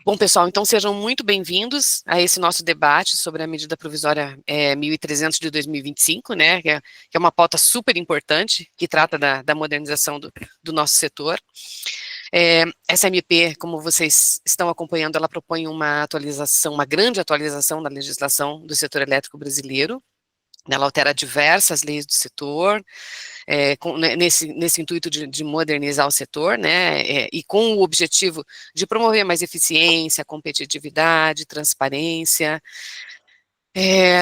Bom, pessoal, então sejam muito bem-vindos a esse nosso debate sobre a medida provisória 1.300 de 2025, né, que é uma pauta super importante, que trata da modernização do nosso setor. Essa MP, como vocês estão acompanhando, ela propõe uma atualização, uma grande atualização da legislação do setor elétrico brasileiro. Ela altera diversas leis do setor, nesse intuito de modernizar o setor, né, e com o objetivo de promover mais eficiência, competitividade, transparência,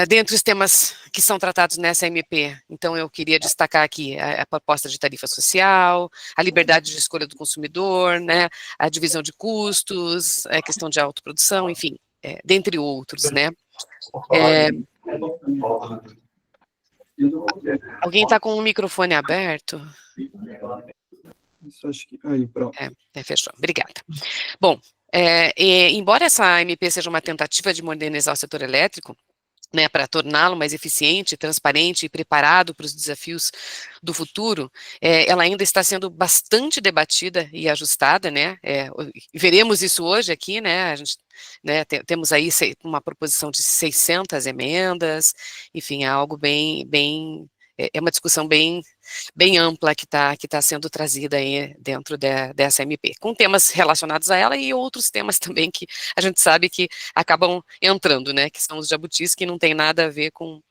dentre os temas que são tratados nessa MP. Então, eu queria destacar aqui a proposta de tarifa social, a liberdade de escolha do consumidor, né, a divisão de custos, a questão de autoprodução, enfim, dentre outros, né. Alguém está com o microfone aberto? Isso, acho que... Aí, pronto. Fechou. Obrigada. Bom, embora essa MP seja uma tentativa de modernizar o setor elétrico, né, para torná-lo mais eficiente, transparente e preparado para os desafios do futuro, ela ainda está sendo bastante debatida e ajustada, né, veremos isso hoje aqui, né, a gente, né, temos aí uma proposição de 600 emendas, enfim, é algo é uma discussão bem ampla que tá sendo trazida aí dentro dessa MP, com temas relacionados a ela e outros temas também que a gente sabe que acabam entrando, né, que são os jabutis, que não tem nada a ver com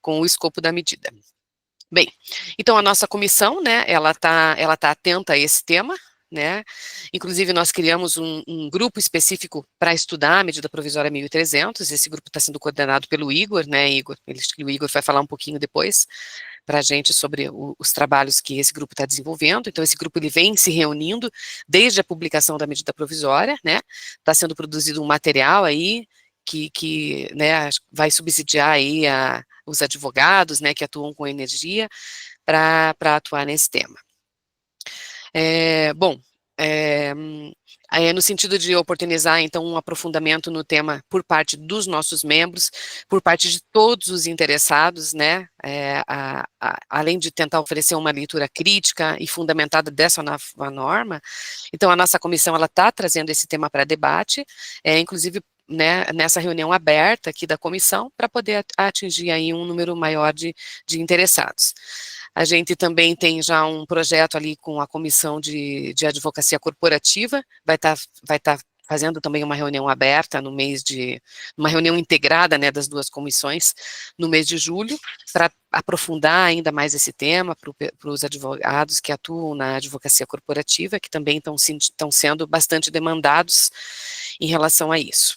o escopo da medida. Bem, então a nossa comissão, né, ela tá atenta a esse tema, né, inclusive nós criamos um grupo específico para estudar a medida provisória 1.300, esse grupo está sendo coordenado pelo Igor, né, o Igor vai falar um pouquinho depois para a gente sobre os trabalhos que esse grupo está desenvolvendo. Então, esse grupo ele vem se reunindo desde a publicação da medida provisória, né, está sendo produzido um material aí que né, vai subsidiar aí os advogados, né, que atuam com energia, para atuar nesse tema. Bom, no sentido de oportunizar, então, um aprofundamento no tema por parte dos nossos membros, por parte de todos os interessados, né, além de tentar oferecer uma leitura crítica e fundamentada dessa nova norma, então a nossa comissão, ela está trazendo esse tema para debate, inclusive, né, nessa reunião aberta aqui da comissão, para poder atingir aí um número maior de interessados. A gente também tem já um projeto ali com a Comissão de Advocacia Corporativa, vai estar fazendo também uma reunião aberta uma reunião integrada, né, das duas comissões, no mês de julho, para aprofundar ainda mais esse tema para os advogados que atuam na advocacia corporativa, que também estão sendo bastante demandados em relação a isso.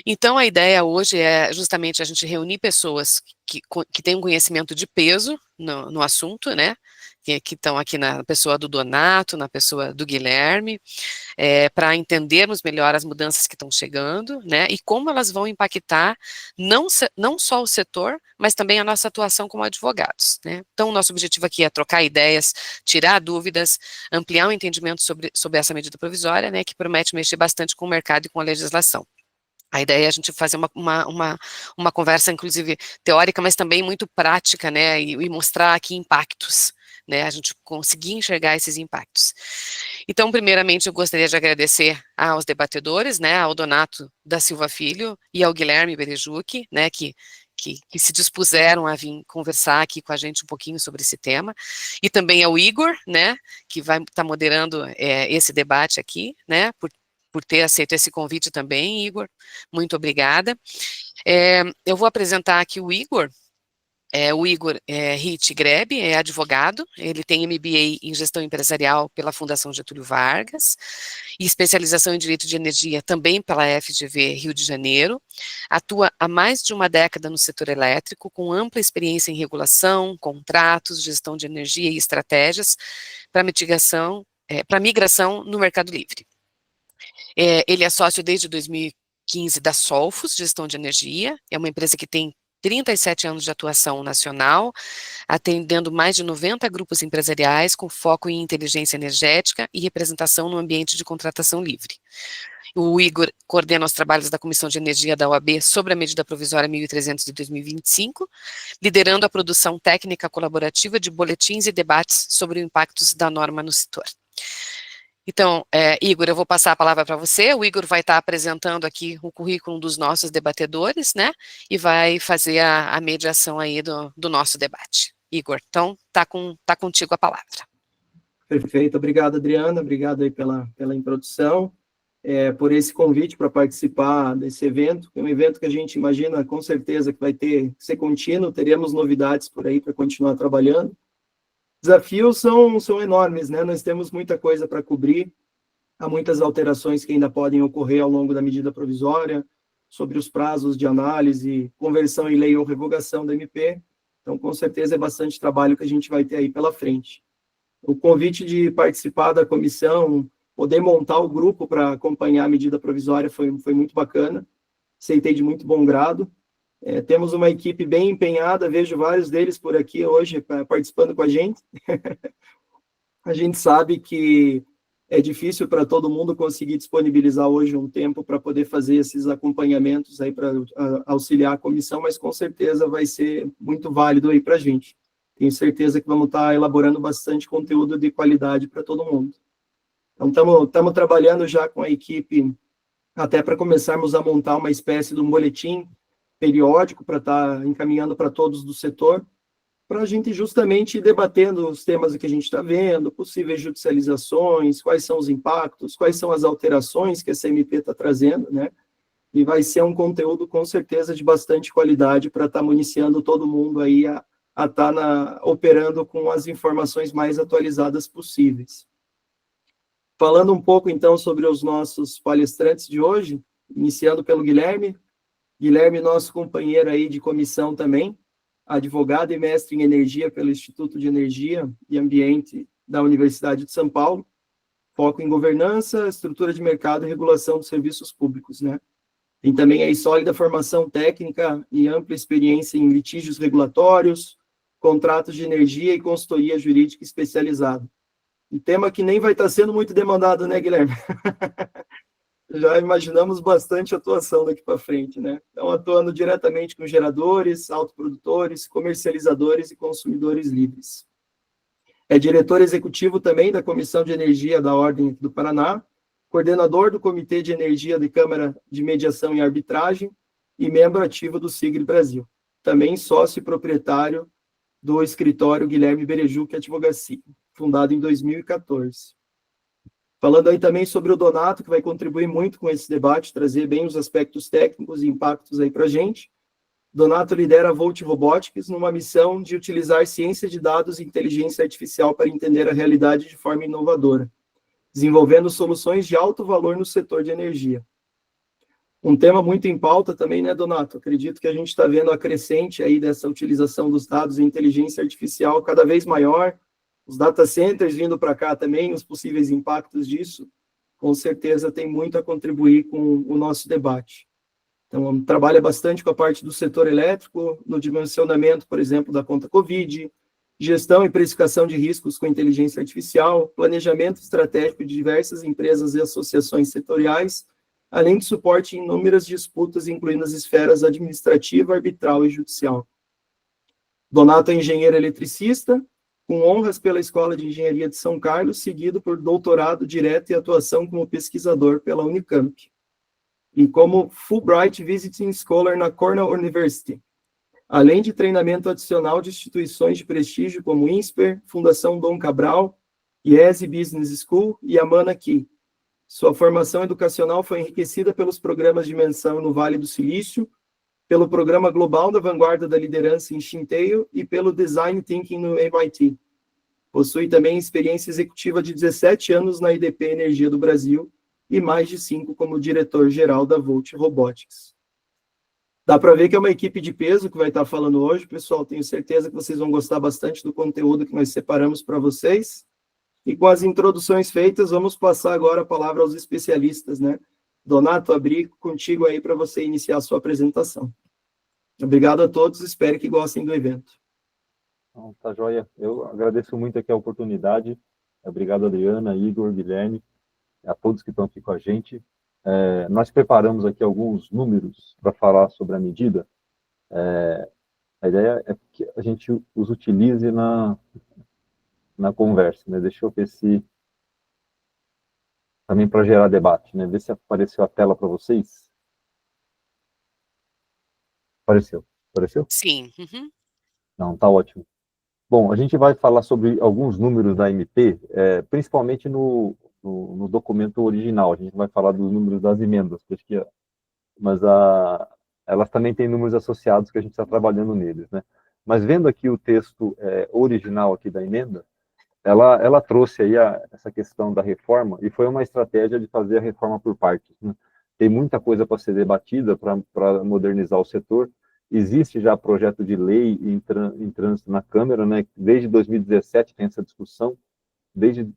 Então, a ideia hoje é justamente a gente reunir pessoas que têm um conhecimento de peso no assunto, né, que estão aqui na pessoa do Donato, na pessoa do Guilherme, para entendermos melhor as mudanças que estão chegando, né, e como elas vão impactar não só o setor, mas também a nossa atuação como advogados, né. Então, o nosso objetivo aqui é trocar ideias, tirar dúvidas, ampliar o entendimento sobre essa medida provisória, né, que promete mexer bastante com o mercado e com a legislação. A ideia é a gente fazer uma conversa, inclusive, teórica, mas também muito prática, né, e mostrar aqui impactos, né, a gente conseguir enxergar esses impactos. Então, primeiramente, eu gostaria de agradecer aos debatedores, né, ao Donato da Silva Filho e ao Guilherme Berejuc, né, que se dispuseram a vir conversar aqui com a gente um pouquinho sobre esse tema, e também ao Igor, né, que vai estar moderando esse debate aqui, né, por ter aceito esse convite também, Igor, muito obrigada. Eu vou apresentar aqui o Igor. O Igor Ritt Grebe, é advogado, ele tem MBA em Gestão Empresarial pela Fundação Getúlio Vargas, e especialização em Direito de Energia também pela FGV Rio de Janeiro, atua há mais de uma década no setor elétrico, com ampla experiência em regulação, contratos, gestão de energia e estratégias para migração no Mercado Livre. Ele é sócio desde 2015 da Solfos, Gestão de Energia, é uma empresa que tem 37 anos de atuação nacional, atendendo mais de 90 grupos empresariais com foco em inteligência energética e representação no ambiente de contratação livre. O Igor coordena os trabalhos da Comissão de Energia da OAB sobre a medida provisória 1.300 de 2025, liderando a produção técnica colaborativa de boletins e debates sobre os impactos da norma no setor. Então, Igor, eu vou passar a palavra para você. O Igor vai estar apresentando aqui o currículo dos nossos debatedores, né? E vai fazer a mediação aí do nosso debate. Igor, então, tá contigo a palavra. Perfeito, obrigado, Adriana, obrigado aí pela introdução, por esse convite para participar desse evento, que é um evento que a gente imagina com certeza que vai ser contínuo, teremos novidades por aí para continuar trabalhando. Desafios são enormes, né? Nós temos muita coisa para cobrir, há muitas alterações que ainda podem ocorrer ao longo da medida provisória, sobre os prazos de análise, conversão em lei ou revogação da MP, então com certeza é bastante trabalho que a gente vai ter aí pela frente. O convite de participar da comissão, poder montar o grupo para acompanhar a medida provisória foi muito bacana, aceitei de muito bom grado. Temos uma equipe bem empenhada, vejo vários deles por aqui hoje participando com a gente. A gente sabe que é difícil para todo mundo conseguir disponibilizar hoje um tempo para poder fazer esses acompanhamentos aí para auxiliar a comissão, mas com certeza vai ser muito válido aí para a gente. Tenho certeza que vamos estar elaborando bastante conteúdo de qualidade para todo mundo. Então, estamos trabalhando já com a equipe até para começarmos a montar uma espécie de um boletim periódico para estar encaminhando para todos do setor, para a gente justamente ir debatendo os temas que a gente está vendo, possíveis judicializações, quais são os impactos, quais são as alterações que essa MP está trazendo, né? E vai ser um conteúdo, com certeza, de bastante qualidade para estar municiando todo mundo aí a estar operando com as informações mais atualizadas possíveis. Falando um pouco, então, sobre os nossos palestrantes de hoje, iniciando pelo Guilherme. Guilherme, nosso companheiro aí de comissão também, advogado e mestre em energia pelo Instituto de Energia e Ambiente da Universidade de São Paulo, foco em governança, estrutura de mercado e regulação dos serviços públicos, né? Tem também aí sólida formação técnica e ampla experiência em litígios regulatórios, contratos de energia e consultoria jurídica especializada. Um tema que nem vai estar sendo muito demandado, né, Guilherme? Já imaginamos bastante atuação daqui para frente, né? Então, atuando diretamente com geradores, autoprodutores, comercializadores e consumidores livres. É diretor executivo também da Comissão de Energia da Ordem do Paraná, coordenador do Comitê de Energia da Câmara de Mediação e Arbitragem e membro ativo do SIGRE Brasil. Também sócio e proprietário do escritório Guilherme Berejuc Advocacia, fundado em 2014. Falando aí também sobre o Donato, que vai contribuir muito com esse debate, trazer bem os aspectos técnicos e impactos aí para a gente. Donato lidera a Volt Robotics numa missão de utilizar ciência de dados e inteligência artificial para entender a realidade de forma inovadora, desenvolvendo soluções de alto valor no setor de energia. Um tema muito em pauta também, né, Donato? Acredito que a gente está vendo a crescente aí dessa utilização dos dados e inteligência artificial cada vez maior, os data centers vindo para cá também, os possíveis impactos disso, com certeza tem muito a contribuir com o nosso debate. Então, trabalha bastante com a parte do setor elétrico, no dimensionamento, por exemplo, da conta Covid, gestão e precificação de riscos com inteligência artificial, planejamento estratégico de diversas empresas e associações setoriais, além de suporte em inúmeras disputas, incluindo as esferas administrativa, arbitral e judicial. Donato é engenheiro eletricista, com honras pela Escola de Engenharia de São Carlos, seguido por doutorado direto e atuação como pesquisador pela Unicamp, e como Fulbright Visiting Scholar na Cornell University, além de treinamento adicional de instituições de prestígio como INSPER, Fundação Dom Cabral, IESE Business School e Amana Key. Sua formação educacional foi enriquecida pelos programas de menção no Vale do Silício, pelo Programa Global da Vanguarda da Liderança em Shinteio e pelo Design Thinking no MIT. Possui também experiência executiva de 17 anos na IDP Energia do Brasil e mais de 5 como diretor-geral da Volt Robotics. Dá para ver que é uma equipe de peso que vai estar falando hoje, pessoal. Tenho certeza que vocês vão gostar bastante do conteúdo que nós separamos para vocês. E com as introduções feitas, vamos passar agora a palavra aos especialistas, né? Donato, abri contigo aí para você iniciar a sua apresentação. Obrigado a todos, espero que gostem do evento. Tá joia. Eu agradeço muito aqui a oportunidade. Obrigado, Adriana, Igor, Guilherme, a todos que estão aqui com a gente. Nós preparamos aqui alguns números para falar sobre a medida. A ideia é que a gente os utilize na conversa, né? Deixa eu ver se também para gerar debate, né? Vê se apareceu a tela para vocês. Apareceu? Apareceu? Sim. Uhum. Não, tá ótimo. Bom, a gente vai falar sobre alguns números da MP, principalmente no documento original. A gente vai falar dos números das emendas, mas elas também têm números associados que a gente está trabalhando neles, né? Mas vendo aqui o texto original aqui da emenda, ela trouxe aí essa questão da reforma, e foi uma estratégia de fazer a reforma por partes, né? Tem muita coisa para ser debatida para modernizar o setor. Existe já projeto de lei em trânsito na Câmara, né? Desde 2017 tem essa discussão, desde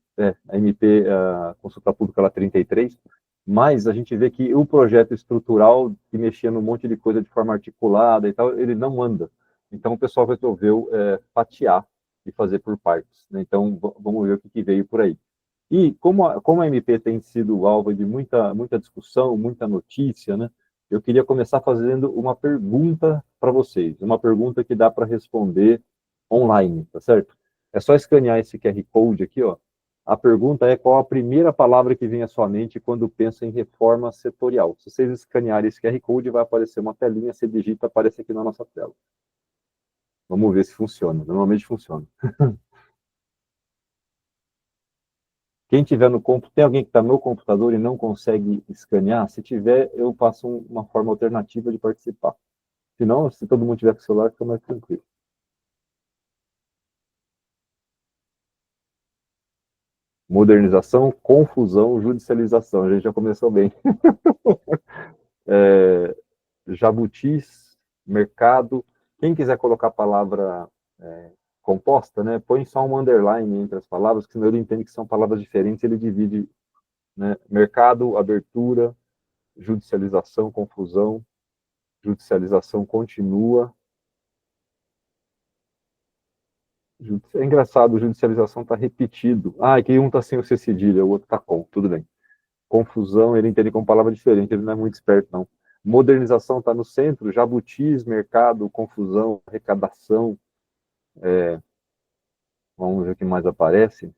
a MP, a Consulta Pública lá 33, mas a gente vê que o projeto estrutural, que mexia num monte de coisa de forma articulada e tal, ele não anda. Então o pessoal resolveu fatiar e fazer por partes, né? Então vamos ver o que veio por aí. E como a MP tem sido alvo de muita discussão, muita notícia, né? Eu queria começar fazendo uma pergunta para vocês, uma pergunta que dá para responder online, tá certo? É só escanear esse QR Code aqui, ó. A pergunta é: qual a primeira palavra que vem à sua mente quando pensa em reforma setorial? Se vocês escanearem esse QR Code, vai aparecer uma telinha, você digita, aparece aqui na nossa tela. Vamos ver se funciona. Normalmente funciona. Quem tiver no computador, tem alguém que está no computador e não consegue escanear? Se tiver, eu passo uma forma alternativa de participar. Se não, se todo mundo tiver com o celular, fica mais tranquilo. Modernização, confusão, judicialização. A gente já começou bem. Jabutis, mercado. Quem quiser colocar a palavra composta, né, põe só um underline entre as palavras, que senão ele entende que são palavras diferentes, ele divide, né, mercado, abertura, judicialização, confusão, judicialização continua. É engraçado, judicialização está repetido. Ah, é que um está sem o C cedilha, o outro está com, tudo bem. Confusão, ele entende como palavra diferente, ele não é muito esperto, não. Modernização está no centro, jabutis, mercado, confusão, arrecadação. Vamos ver o que mais aparece.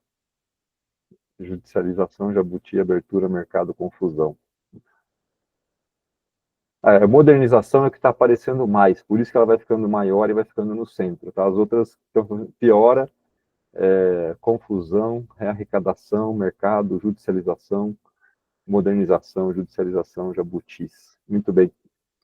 Judicialização, jabuti, abertura, mercado, confusão. A modernização é o que está aparecendo mais, por isso que ela vai ficando maior e vai ficando no centro. Tá? As outras piora, confusão, arrecadação, mercado, judicialização, modernização, judicialização, jabutis. Muito bem.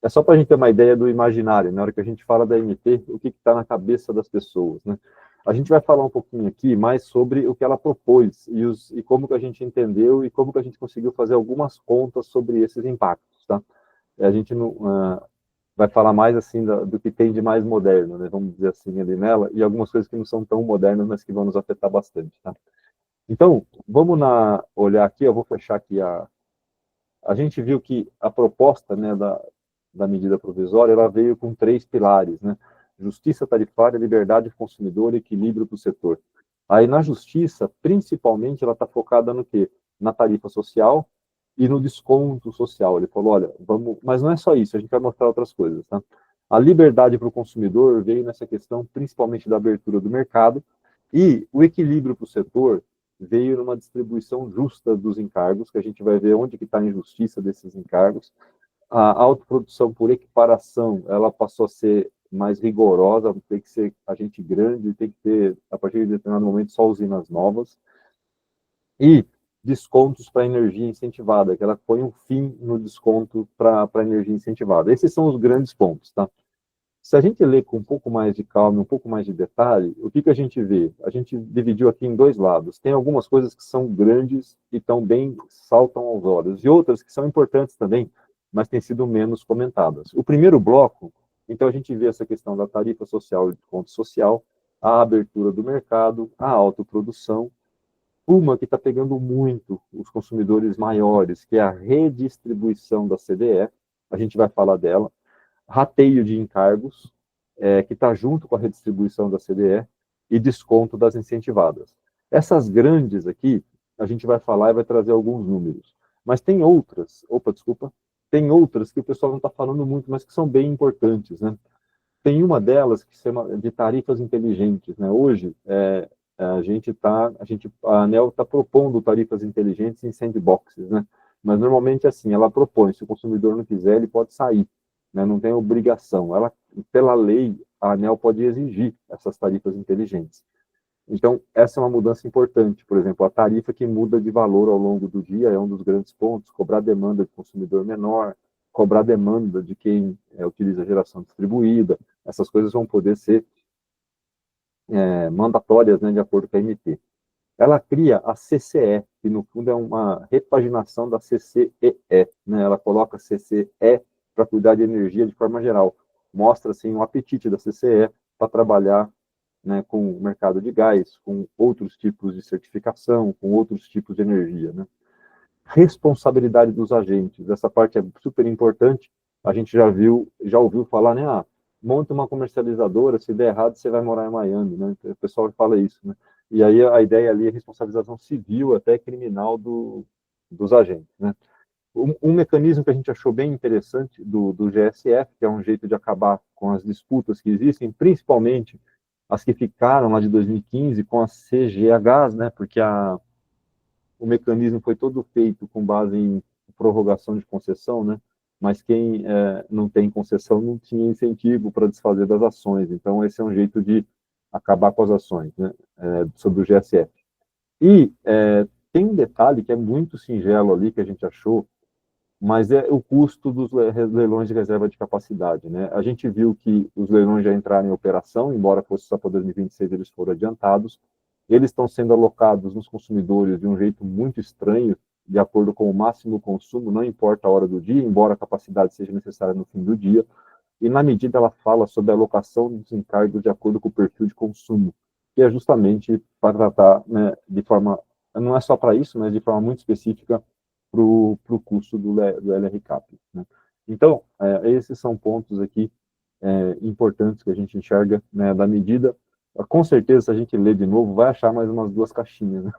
É só para a gente ter uma ideia do imaginário, na hora que a gente fala da MP, o que está na cabeça das pessoas, né? A gente vai falar um pouquinho aqui mais sobre o que ela propôs e como que a gente entendeu e como que a gente conseguiu fazer algumas contas sobre esses impactos, tá? A gente não vai falar mais assim do que tem de mais moderno, né? Vamos dizer assim ali nela, e algumas coisas que não são tão modernas, mas que vão nos afetar bastante, tá? Então, vamos olhar aqui, eu vou fechar aqui a gente viu que a proposta, né, da medida provisória, ela veio com 3 pilares, né? Justiça tarifária, liberdade do consumidor e equilíbrio para o setor. Aí, na justiça, principalmente, ela está focada no quê? Na tarifa social e no desconto social. Ele falou, olha, vamos... Mas não é só isso, a gente vai mostrar outras coisas, tá? A liberdade para o consumidor veio nessa questão, principalmente da abertura do mercado, e o equilíbrio para o setor veio numa distribuição justa dos encargos, que a gente vai ver onde que está a injustiça desses encargos. A autoprodução por equiparação, ela passou a ser mais rigorosa, tem que ser agente grande, tem que ter, a partir de determinado momento, só usinas novas. E descontos para energia incentivada, que ela põe um fim no desconto para energia incentivada. Esses são os grandes pontos, tá? Se a gente lê com um pouco mais de calma, um pouco mais de detalhe, o que a gente vê? A gente dividiu aqui em 2 lados. Tem algumas coisas que são grandes e tão bem saltam aos olhos, e outras que são importantes também, mas têm sido menos comentadas. O primeiro bloco, então a gente vê essa questão da tarifa social e desconto social, a abertura do mercado, a autoprodução, uma que está pegando muito os consumidores maiores, que é a redistribuição da CDE, a gente vai falar dela, rateio de encargos, que está junto com a redistribuição da CDE, e desconto das incentivadas. Essas grandes aqui, a gente vai falar e vai trazer alguns números. Mas tem outras, tem outras que o pessoal não está falando muito, mas que são bem importantes, né? Tem uma delas que se chama de tarifas inteligentes, né? Hoje, a ANEEL está propondo tarifas inteligentes em sandboxes, né? Mas normalmente assim, ela propõe, se o consumidor não quiser, ele pode sair, né? Não tem obrigação. Pela lei, a ANEEL pode exigir essas tarifas inteligentes. Então, essa é uma mudança importante. Por exemplo, a tarifa que muda de valor ao longo do dia é um dos grandes pontos. Cobrar demanda de consumidor menor, cobrar demanda de quem utiliza geração distribuída, essas coisas vão poder ser mandatórias, né, de acordo com a MP. Ela cria a CCE, que no fundo é uma repaginação da CCEE, né? Ela coloca a CCE para cuidar de energia de forma geral. Mostra assim, um apetite da CCE para trabalhar, né, com o mercado de gás, com outros tipos de certificação, com outros tipos de energia, né? Responsabilidade dos agentes, essa parte é super importante. A gente já ouviu falar, né? Monta uma comercializadora, se der errado, você vai morar em Miami, né? O pessoal fala isso, né? E aí a ideia ali é responsabilização civil, até criminal dos agentes, né? Um mecanismo que a gente achou bem interessante do GSF, que é um jeito de acabar com as disputas que existem, principalmente as que ficaram lá de 2015 com as CGHs, né? Porque o mecanismo foi todo feito com base em prorrogação de concessão, né? Mas quem não tem concessão não tinha incentivo para desfazer das ações. Então, esse é um jeito de acabar com as ações, né? Sobre o GSF. E tem um detalhe que é muito singelo ali, que a gente achou, mas é o custo dos leilões de reserva de capacidade, né? A gente viu que os leilões já entraram em operação, embora fosse só para 2026, eles foram adiantados. Eles estão sendo alocados nos consumidores de um jeito muito estranho, de acordo com o máximo consumo, não importa a hora do dia, embora a capacidade seja necessária no fim do dia. E na medida ela fala sobre a alocação dos encargos de acordo com o perfil de consumo, que é justamente para tratar, né, de forma, não é só para isso, mas de forma muito específica para o custo do LRCAP, né? Então, esses são pontos aqui importantes que a gente enxerga, né, da medida. Com certeza, se a gente ler de novo, vai achar mais umas 2 caixinhas, né?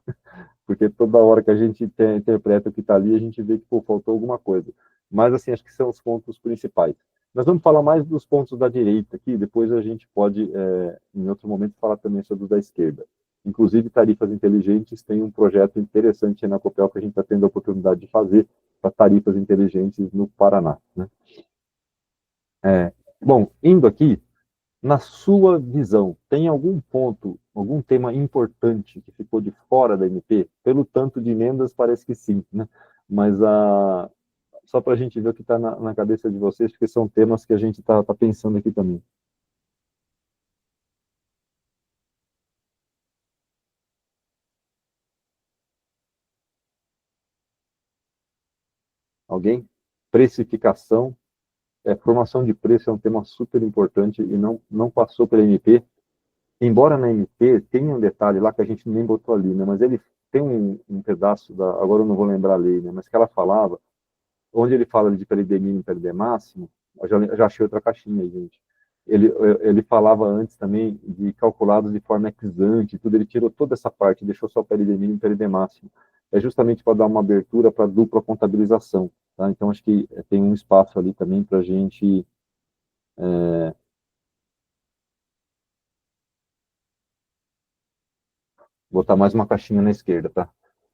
Porque toda hora que a gente interpreta o que está ali, a gente vê que faltou alguma coisa. Mas, assim, acho que são os pontos principais. Nós vamos falar mais dos pontos da direita aqui, depois a gente pode, em outro momento, falar também sobre os da esquerda. Inclusive, tarifas inteligentes tem um projeto interessante na Copel que a gente está tendo a oportunidade de fazer para tarifas inteligentes no Paraná, né? Bom, indo aqui, na sua visão, tem algum ponto, algum tema importante que ficou de fora da MP? Pelo tanto de emendas, parece que sim, né? Mas só para a gente ver o que está na cabeça de vocês, porque são temas que a gente está pensando aqui também. Alguém? Precificação. Formação de preço é um tema super importante e não passou pela MP. Embora na MP tenha um detalhe lá que a gente nem botou ali, né? Mas ele tem um pedaço, agora eu não vou lembrar a lei, né? Mas que ela falava, onde ele fala de PLD mínimo e PLD máximo, eu já achei outra caixinha aí, gente. Ele falava antes também de calculados de forma ex ante, tudo, ele tirou toda essa parte, deixou só o PLD mínimo e PLD máximo. É justamente para dar uma abertura para dupla contabilização, tá? Então, acho que tem um espaço ali também para a gente botar mais uma caixinha na esquerda, tá?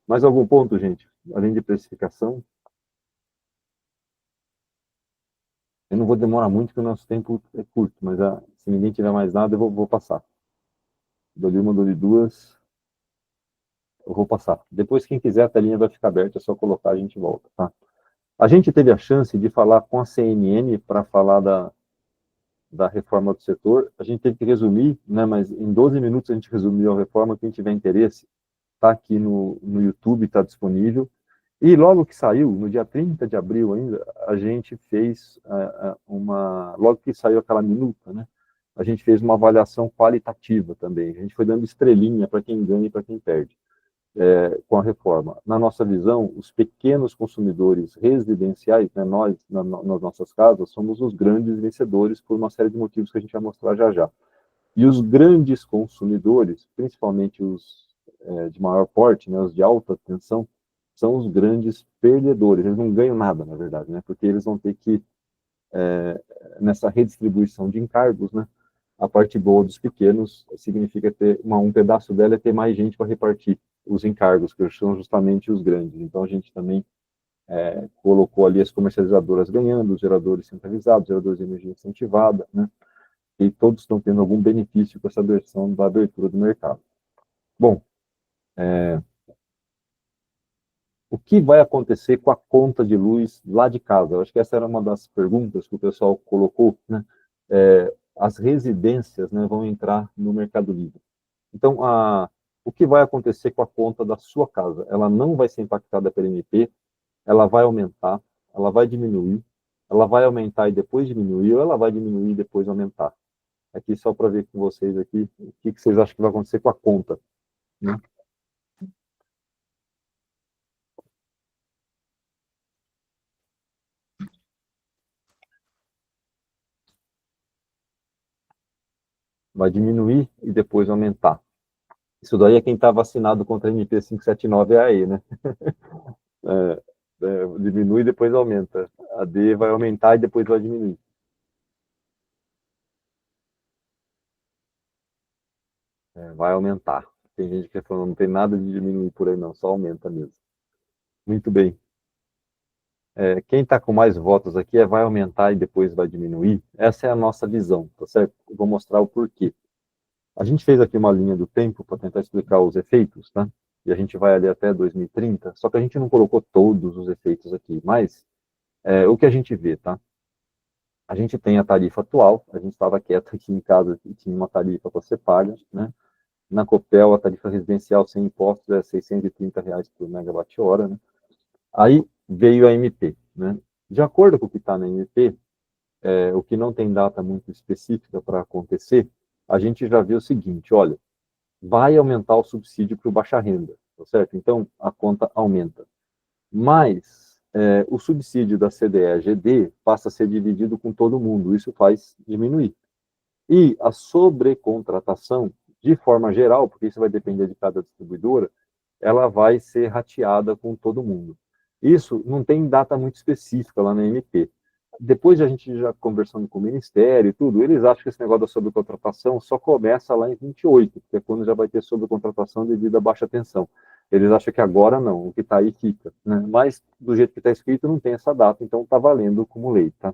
Mais algum ponto, gente? Além de precificação? Eu não vou demorar muito, porque o nosso tempo é curto, mas se ninguém tiver mais nada, eu vou passar. Dou-lhe uma, dou-lhe duas, eu vou passar. Depois, quem quiser, a telinha vai ficar aberta, é só colocar, a gente volta, tá? A gente teve a chance de falar com a CNN para falar da reforma do setor. A gente teve que resumir, né, mas em 12 minutos a gente resumiu a reforma. Quem tiver interesse, está aqui no YouTube, está disponível. E logo que saiu, no dia 30 de abril ainda, a gente fez logo que saiu aquela minuta, né, a gente fez uma avaliação qualitativa também. A gente foi dando estrelinha para quem ganha e para quem perde com a reforma. Na nossa visão, os pequenos consumidores residenciais, né, nós, nas nossas casas, somos os grandes vencedores por uma série de motivos que a gente vai mostrar já já. E os grandes consumidores, principalmente os de maior porte, né, os de alta tensão, são os grandes perdedores. Eles não ganham nada, na verdade, né, porque eles vão ter que, nessa redistribuição de encargos, né, A parte boa dos pequenos significa ter um pedaço dela é ter mais gente para repartir os encargos, que são justamente os grandes. Então, a gente também colocou ali as comercializadoras ganhando, os geradores centralizados, geradores de energia incentivada, né? E todos estão tendo algum benefício com essa versão da abertura do mercado. Bom, o que vai acontecer com a conta de luz lá de casa? Eu acho que essa era uma das perguntas que o pessoal colocou, né? As residências, né, vão entrar no Mercado Livre. Então, o que vai acontecer com a conta da sua casa? Ela não vai ser impactada pela MP, ela vai aumentar, ela vai diminuir, ela vai aumentar e depois diminuir, ou ela vai diminuir e depois aumentar? Aqui só para ver com vocês aqui, o que vocês acham que vai acontecer com a conta, né? Vai diminuir e depois aumentar. Isso daí é quem está vacinado contra a MP 579 é aí, né? Diminui e depois aumenta. A D vai aumentar e depois vai diminuir. Vai aumentar. Tem gente que falando, não tem nada de diminuir por aí não, só aumenta mesmo. Muito bem. Quem está com mais votos aqui vai aumentar e depois vai diminuir. Essa é a nossa visão, tá certo? Eu vou mostrar o porquê. A gente fez aqui uma linha do tempo para tentar explicar os efeitos, tá? E a gente vai ali até 2030, só que a gente não colocou todos os efeitos aqui, mas o que a gente vê, tá? A gente tem a tarifa atual, a gente estava quieto aqui em casa e tinha uma tarifa para ser paga, né? Na Copel, a tarifa residencial sem impostos é R$ 630 por megawatt-hora, né? Aí veio a MP, né? De acordo com o que está na MP, o que não tem data muito específica para acontecer, a gente já vê o seguinte, olha, vai aumentar o subsídio para o baixa renda, tá certo? Então, a conta aumenta. Mas o subsídio da CDE-GD passa a ser dividido com todo mundo, isso faz diminuir. E a sobrecontratação, de forma geral, porque isso vai depender de cada distribuidora, ela vai ser rateada com todo mundo. Isso não tem data muito específica lá na MP. Depois de a gente já conversando com o Ministério e tudo, eles acham que esse negócio da sobrecontratação só começa lá em 28, que é quando já vai ter sobrecontratação devido à baixa tensão. Eles acham que agora não, o que está aí fica, né? Mas, do jeito que está escrito, não tem essa data, então está valendo como lei, tá?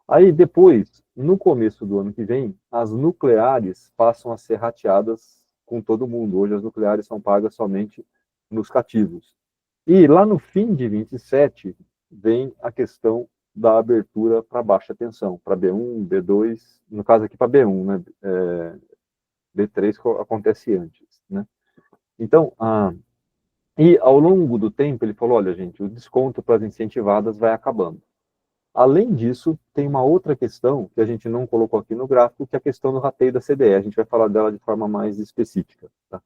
Aí, depois, no começo do ano que vem, as nucleares passam a ser rateadas com todo mundo. Hoje, as nucleares são pagas somente nos cativos. E lá no fim de 27, vem a questão da abertura para baixa tensão, para B1, B2, no caso aqui para B1, né? B3 acontece antes, né? Então, e ao longo do tempo, ele falou, olha, gente, o desconto para as incentivadas vai acabando. Além disso, tem uma outra questão que a gente não colocou aqui no gráfico, que é a questão do rateio da CDE. A gente vai falar dela de forma mais específica, tá?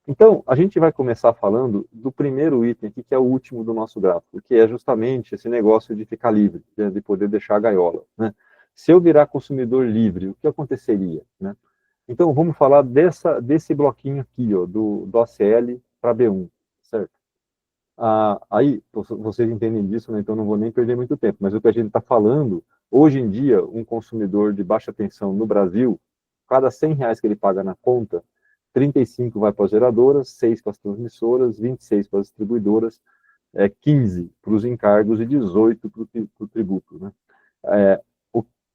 Então, a gente vai começar falando do primeiro item aqui, que é o último do nosso gráfico, que é justamente esse negócio de ficar livre, de poder deixar a gaiola, né? Se eu virar consumidor livre, o que aconteceria, né? Então, vamos falar desse bloquinho aqui, ó, do OCL para B1, certo? Aí, vocês entendem disso, né? Então não vou nem perder muito tempo, mas o que a gente está falando, hoje em dia, um consumidor de baixa tensão no Brasil, cada R$ 100 que ele paga na conta, 35 vai para as geradoras, 6 para as transmissoras, 26 para as distribuidoras, 15 para os encargos e 18 para o tributo, né?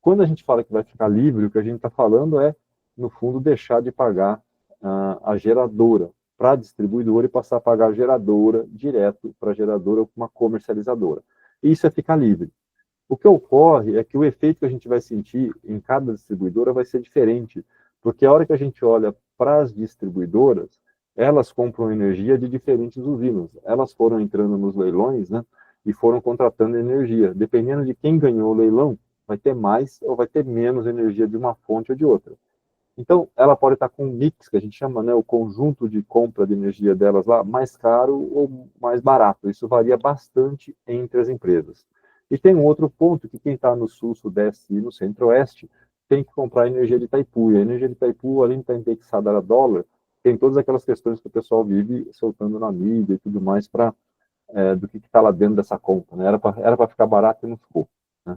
Quando a gente fala que vai ficar livre, o que a gente está falando é, no fundo, deixar de pagar a geradora para a distribuidora e passar a pagar a geradora direto para a geradora ou uma comercializadora. Isso é ficar livre. O que ocorre é que o efeito que a gente vai sentir em cada distribuidora vai ser diferente, porque a hora que a gente olha para as distribuidoras, elas compram energia de diferentes usinas. Elas foram entrando nos leilões, né, e foram contratando energia. Dependendo de quem ganhou o leilão, vai ter mais ou vai ter menos energia de uma fonte ou de outra. Então, ela pode estar com um mix, que a gente chama, né, o conjunto de compra de energia delas lá, mais caro ou mais barato. Isso varia bastante entre as empresas. E tem um outro ponto, que quem está no sul, sudeste e no centro-oeste tem que comprar energia de Itaipu. E a energia de Itaipu, além de estar indexada a dólar, tem todas aquelas questões que o pessoal vive soltando na mídia e tudo mais do que está lá dentro dessa conta, né? Era para ficar barato e não ficou, né?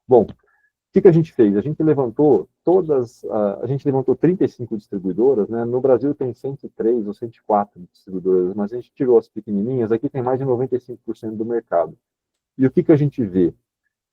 Bom, que a gente fez? A gente levantou a gente levantou 35 distribuidoras, né? No Brasil tem 103 ou 104 distribuidoras, mas a gente tirou as pequenininhas, aqui tem mais de 95% do mercado. E o que a gente vê?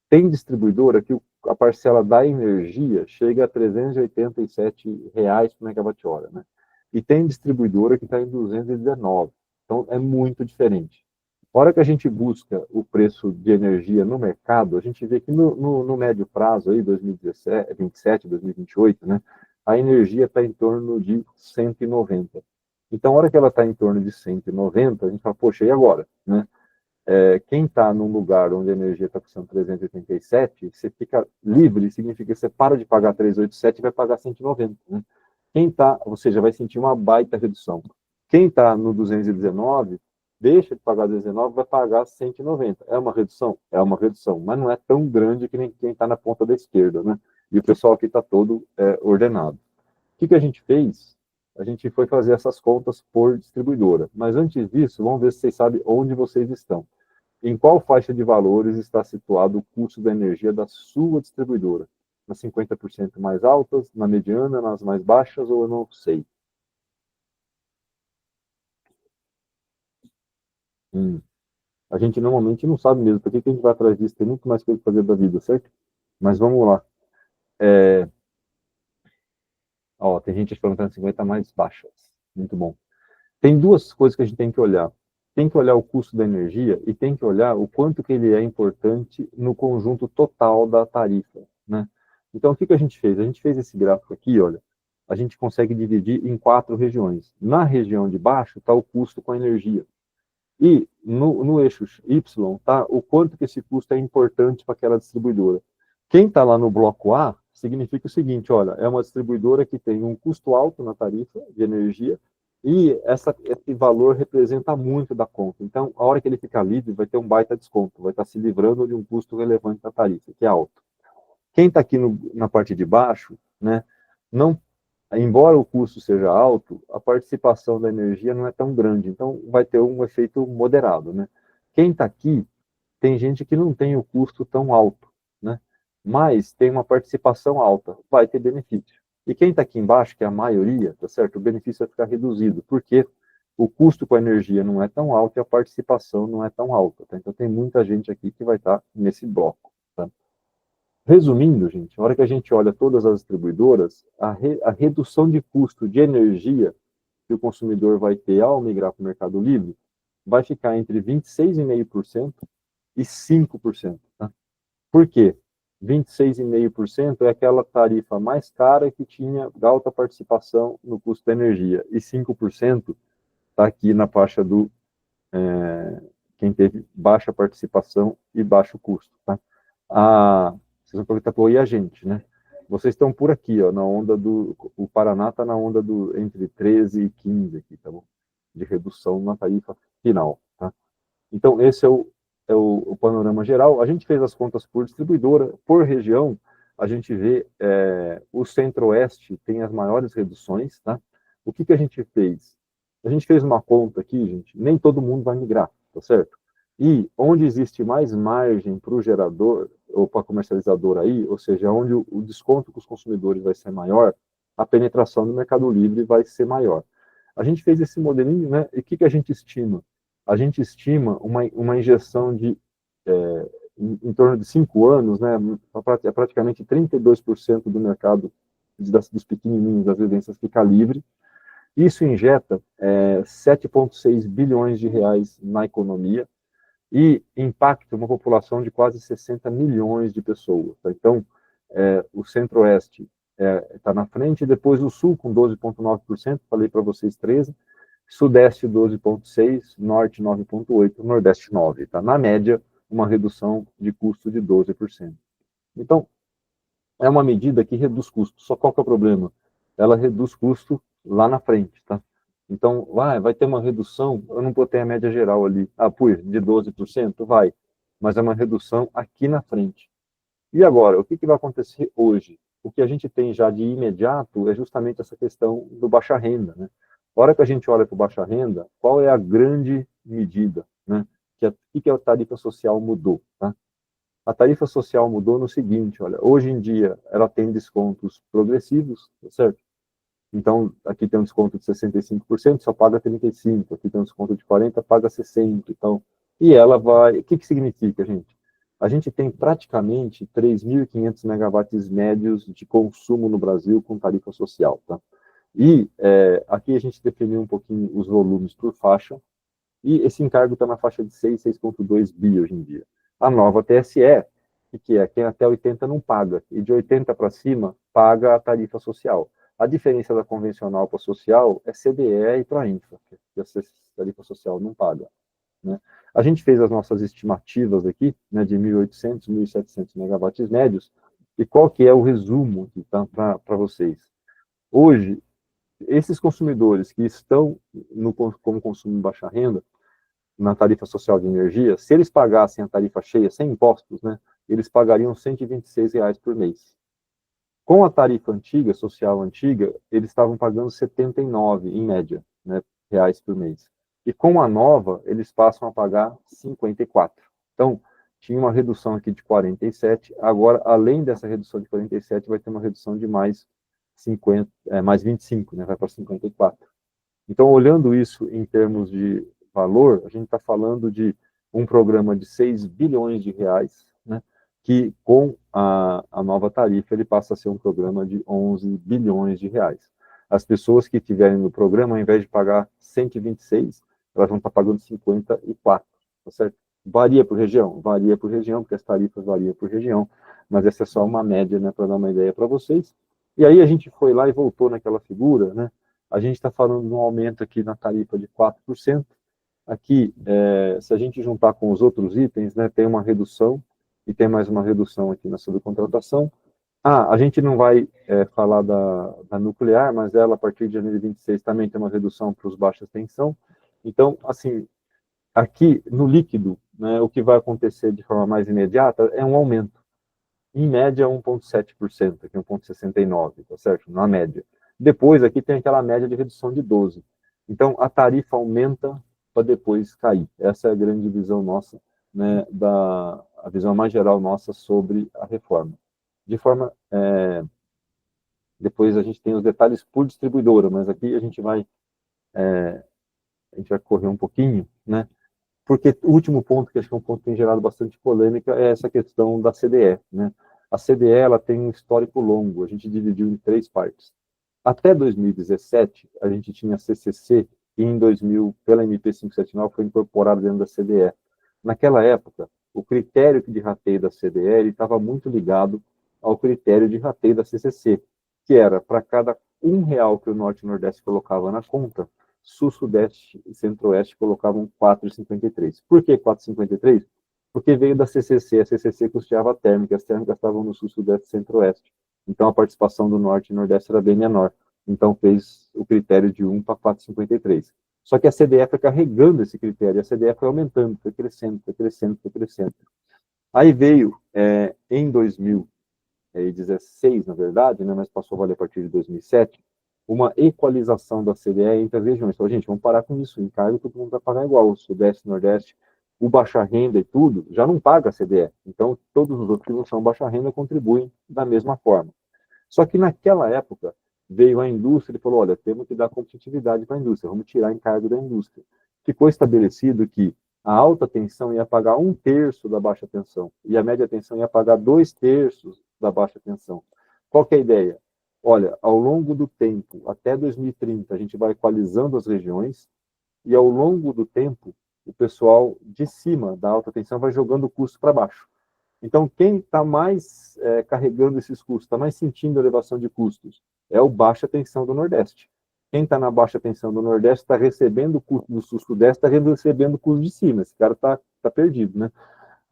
Tem distribuidora que a parcela da energia chega a R$ 387 por megawatt-hora, né? E tem distribuidora que está em 219. Então, é muito diferente. A hora que a gente busca o preço de energia no mercado, a gente vê que no médio prazo, aí, 2027, 2028, né, a energia está em torno de 190. Então, a hora que ela está em torno de 190, a gente fala, poxa, e agora? Né? Quem está num lugar onde a energia está custando 387, você fica livre, significa que você para de pagar 387 e vai pagar 190. Né? Quem está, ou seja, vai sentir uma baita redução. Quem está no 219, deixa de pagar 219, vai pagar 190. É uma redução? É uma redução, mas não é tão grande que nem quem está na ponta da esquerda, né? E o pessoal aqui está todo ordenado. O que a gente fez? A gente foi fazer essas contas por distribuidora. Mas antes disso, vamos ver se vocês sabem onde vocês estão. Em qual faixa de valores está situado o custo da energia da sua distribuidora? Nas 50% mais altas, na mediana, nas mais baixas, ou eu não sei? A gente normalmente não sabe mesmo. Por que a gente vai atrás disso? Tem muito mais coisa para fazer da vida, certo? Mas vamos lá. Tem gente perguntando 50 mais baixas. Muito bom. Tem duas coisas que a gente tem que olhar. Tem que olhar o custo da energia e tem que olhar o quanto que ele é importante no conjunto total da tarifa, né? Então, o que a gente fez? A gente fez esse gráfico aqui, olha, a gente consegue dividir em 4 regiões. Na região de baixo está o custo com a energia. E no eixo Y está o quanto que esse custo é importante para aquela distribuidora. Quem está lá no bloco A significa o seguinte, olha, é uma distribuidora que tem um custo alto na tarifa de energia e esse valor representa muito da conta. Então, a hora que ele ficar livre, vai ter um baita desconto, vai estar se livrando de um custo relevante da tarifa, que é alto. Quem está aqui na parte de baixo, né, não, embora o custo seja alto, a participação da energia não é tão grande, então vai ter um efeito moderado, né? Quem está aqui, tem gente que não tem o custo tão alto, né? Mas tem uma participação alta, vai ter benefício. E quem está aqui embaixo, que é a maioria, tá certo? O benefício vai ficar reduzido, porque o custo com a energia não é tão alto e a participação não é tão alta, tá? Então tem muita gente aqui que vai estar nesse bloco, tá? Resumindo, gente, na hora que a gente olha todas as distribuidoras, a redução de custo de energia que o consumidor vai ter ao migrar para o Mercado Livre vai ficar entre 26,5% e 5%. Tá? Por quê? 26,5% é aquela tarifa mais cara que tinha alta participação no custo da energia, e 5% está aqui na faixa do quem teve baixa participação e baixo custo. Tá? Vocês vão perguntar, pô, e a gente, né? Vocês estão por aqui, ó, na onda o Paraná está na onda entre 13 e 15 aqui, tá bom? De redução na tarifa final, tá? Então, esse é o panorama geral. A gente fez as contas por distribuidora, por região, a gente vê o Centro-Oeste tem as maiores reduções, tá? O que a gente fez? A gente fez uma conta aqui, gente, nem todo mundo vai migrar, tá certo? E onde existe mais margem para o gerador ou para a comercializadora aí, ou seja, onde o desconto com os consumidores vai ser maior, a penetração do Mercado Livre vai ser maior. A gente fez esse modelinho, né? E o que a gente estima? A gente estima uma injeção de em torno de 5 anos, né? É praticamente 32% do mercado dos pequenininhos das residências fica livre. Isso injeta 7,6 bilhões de reais na economia e impacta uma população de quase 60 milhões de pessoas. Tá? Então, o Centro-Oeste está na frente, depois o Sul com 12,9%, falei para vocês 13%, Sudeste 12,6%, Norte 9,8%, Nordeste 9%. Tá? Na média, uma redução de custo de 12%. Então, é uma medida que reduz custo. Só qual que é o problema? Ela reduz custo lá na frente, tá? Então, vai ter uma redução, eu não botei a média geral ali, de 12%? Vai, mas é uma redução aqui na frente. E agora, o que vai acontecer hoje? O que a gente tem já de imediato é justamente essa questão do baixa renda, né? A hora que a gente olha para o baixa renda, qual é a grande medida, né? Que a tarifa social mudou, tá? A tarifa social mudou no seguinte, olha, hoje em dia ela tem descontos progressivos, tá certo? Então, aqui tem um desconto de 65%, só paga 35%, aqui tem um desconto de 40%, paga 60%, então, e ela vai, o que que significa, gente? A gente tem praticamente 3.500 megawatts médios de consumo no Brasil com tarifa social, tá? E aqui a gente definiu um pouquinho os volumes por faixa, e esse encargo está na faixa de 6,2 bi hoje em dia. A nova TSE, que é quem até 80 não paga, e de 80 para cima paga a tarifa social. A diferença da convencional para a social é CDE e Proinfa, que a tarifa social não paga. Né? A gente fez as nossas estimativas aqui, né, de 1.800, 1.700 megawatts médios, e qual que é o resumo tá, para vocês? Hoje, esses consumidores que estão como consumo de baixa renda, na tarifa social de energia, se eles pagassem a tarifa cheia, sem impostos, né, eles pagariam R$ 126 por mês. Com a tarifa antiga, social antiga, eles estavam pagando 79, em média, né, reais por mês. E com a nova, eles passam a pagar 54. Então, tinha uma redução aqui de 47, agora, além dessa redução de 47, vai ter uma redução de mais 50, mais 25, né, vai para 54. Então, olhando isso em termos de valor, a gente está falando de um programa de 6 bilhões de reais, né, que com a nova tarifa ele passa a ser um programa de 11 bilhões de reais. As pessoas que estiverem no programa, ao invés de pagar 126, elas vão estar pagando 54, tá certo? Varia por região? Varia por região, porque as tarifas variam por região, mas essa é só uma média, né, para dar uma ideia para vocês. E aí a gente foi lá e voltou naquela figura, né? A gente está falando de um aumento aqui na tarifa de 4%. Aqui, se a gente juntar com os outros itens, né, tem uma redução, e tem mais uma redução aqui na subcontratação. A gente não vai falar da nuclear, mas ela, a partir de janeiro de 26, também tem uma redução para os baixas tensão. Então, assim, aqui no líquido, né, o que vai acontecer de forma mais imediata é um aumento. Em média, 1,7%, aqui 1,69%, tá certo? Na média. Depois, aqui tem aquela média de redução de 12%. Então, a tarifa aumenta para depois cair. Essa é a grande visão nossa, né, a visão mais geral nossa sobre a reforma. De forma, depois a gente tem os detalhes por distribuidora, mas aqui a gente vai correr um pouquinho, né, porque o último ponto, que acho que é um ponto que tem gerado bastante polêmica, é essa questão da CDE, né. A CDE, ela tem um histórico longo, a gente dividiu em 3 partes. Até 2017, a gente tinha CCC, e em 2000, pela MP 579, foi incorporado dentro da CDE. Naquela época, o critério de rateio da CDE estava muito ligado ao critério de rateio da CCC, que era, para cada R$ 1 que o Norte e o Nordeste colocava na conta, Sul, Sudeste e Centro-Oeste colocavam 4,53. Por que 4,53? Porque veio da CCC, a CCC custeava a térmica, as térmicas estavam no Sul, Sudeste e Centro-Oeste. Então, a participação do Norte e Nordeste era bem menor. Então, fez o critério de 1 para 4,53. Só que a CDE foi carregando esse critério, a CDE foi aumentando, foi crescendo, foi crescendo, foi crescendo. Aí veio, em 2016, na verdade, né, mas passou a valer a partir de 2007, uma equalização da CDE entre as regiões. Então, gente, vamos parar com isso, o encargo todo mundo vai pagar igual, o Sudeste, Nordeste, o baixa renda e tudo, já não paga a CDE. Então, todos os outros que não são baixa renda contribuem da mesma forma. Só que naquela época, veio a indústria e falou, olha, temos que dar competitividade para a indústria, vamos tirar encargo da indústria. Ficou estabelecido que a alta tensão ia pagar 1/3 da baixa tensão, e a média tensão ia pagar 2/3 da baixa tensão. Qual que é a ideia? Olha, ao longo do tempo, até 2030, a gente vai equalizando as regiões, e ao longo do tempo, o pessoal de cima da alta tensão vai jogando o custo para baixo. Então, quem está mais carregando esses custos, está mais sentindo a elevação de custos, é o baixa tensão do Nordeste. Quem está na baixa tensão do Nordeste está recebendo o custo do Sul-Sudeste, está recebendo o custo de cima. Esse cara está perdido, né?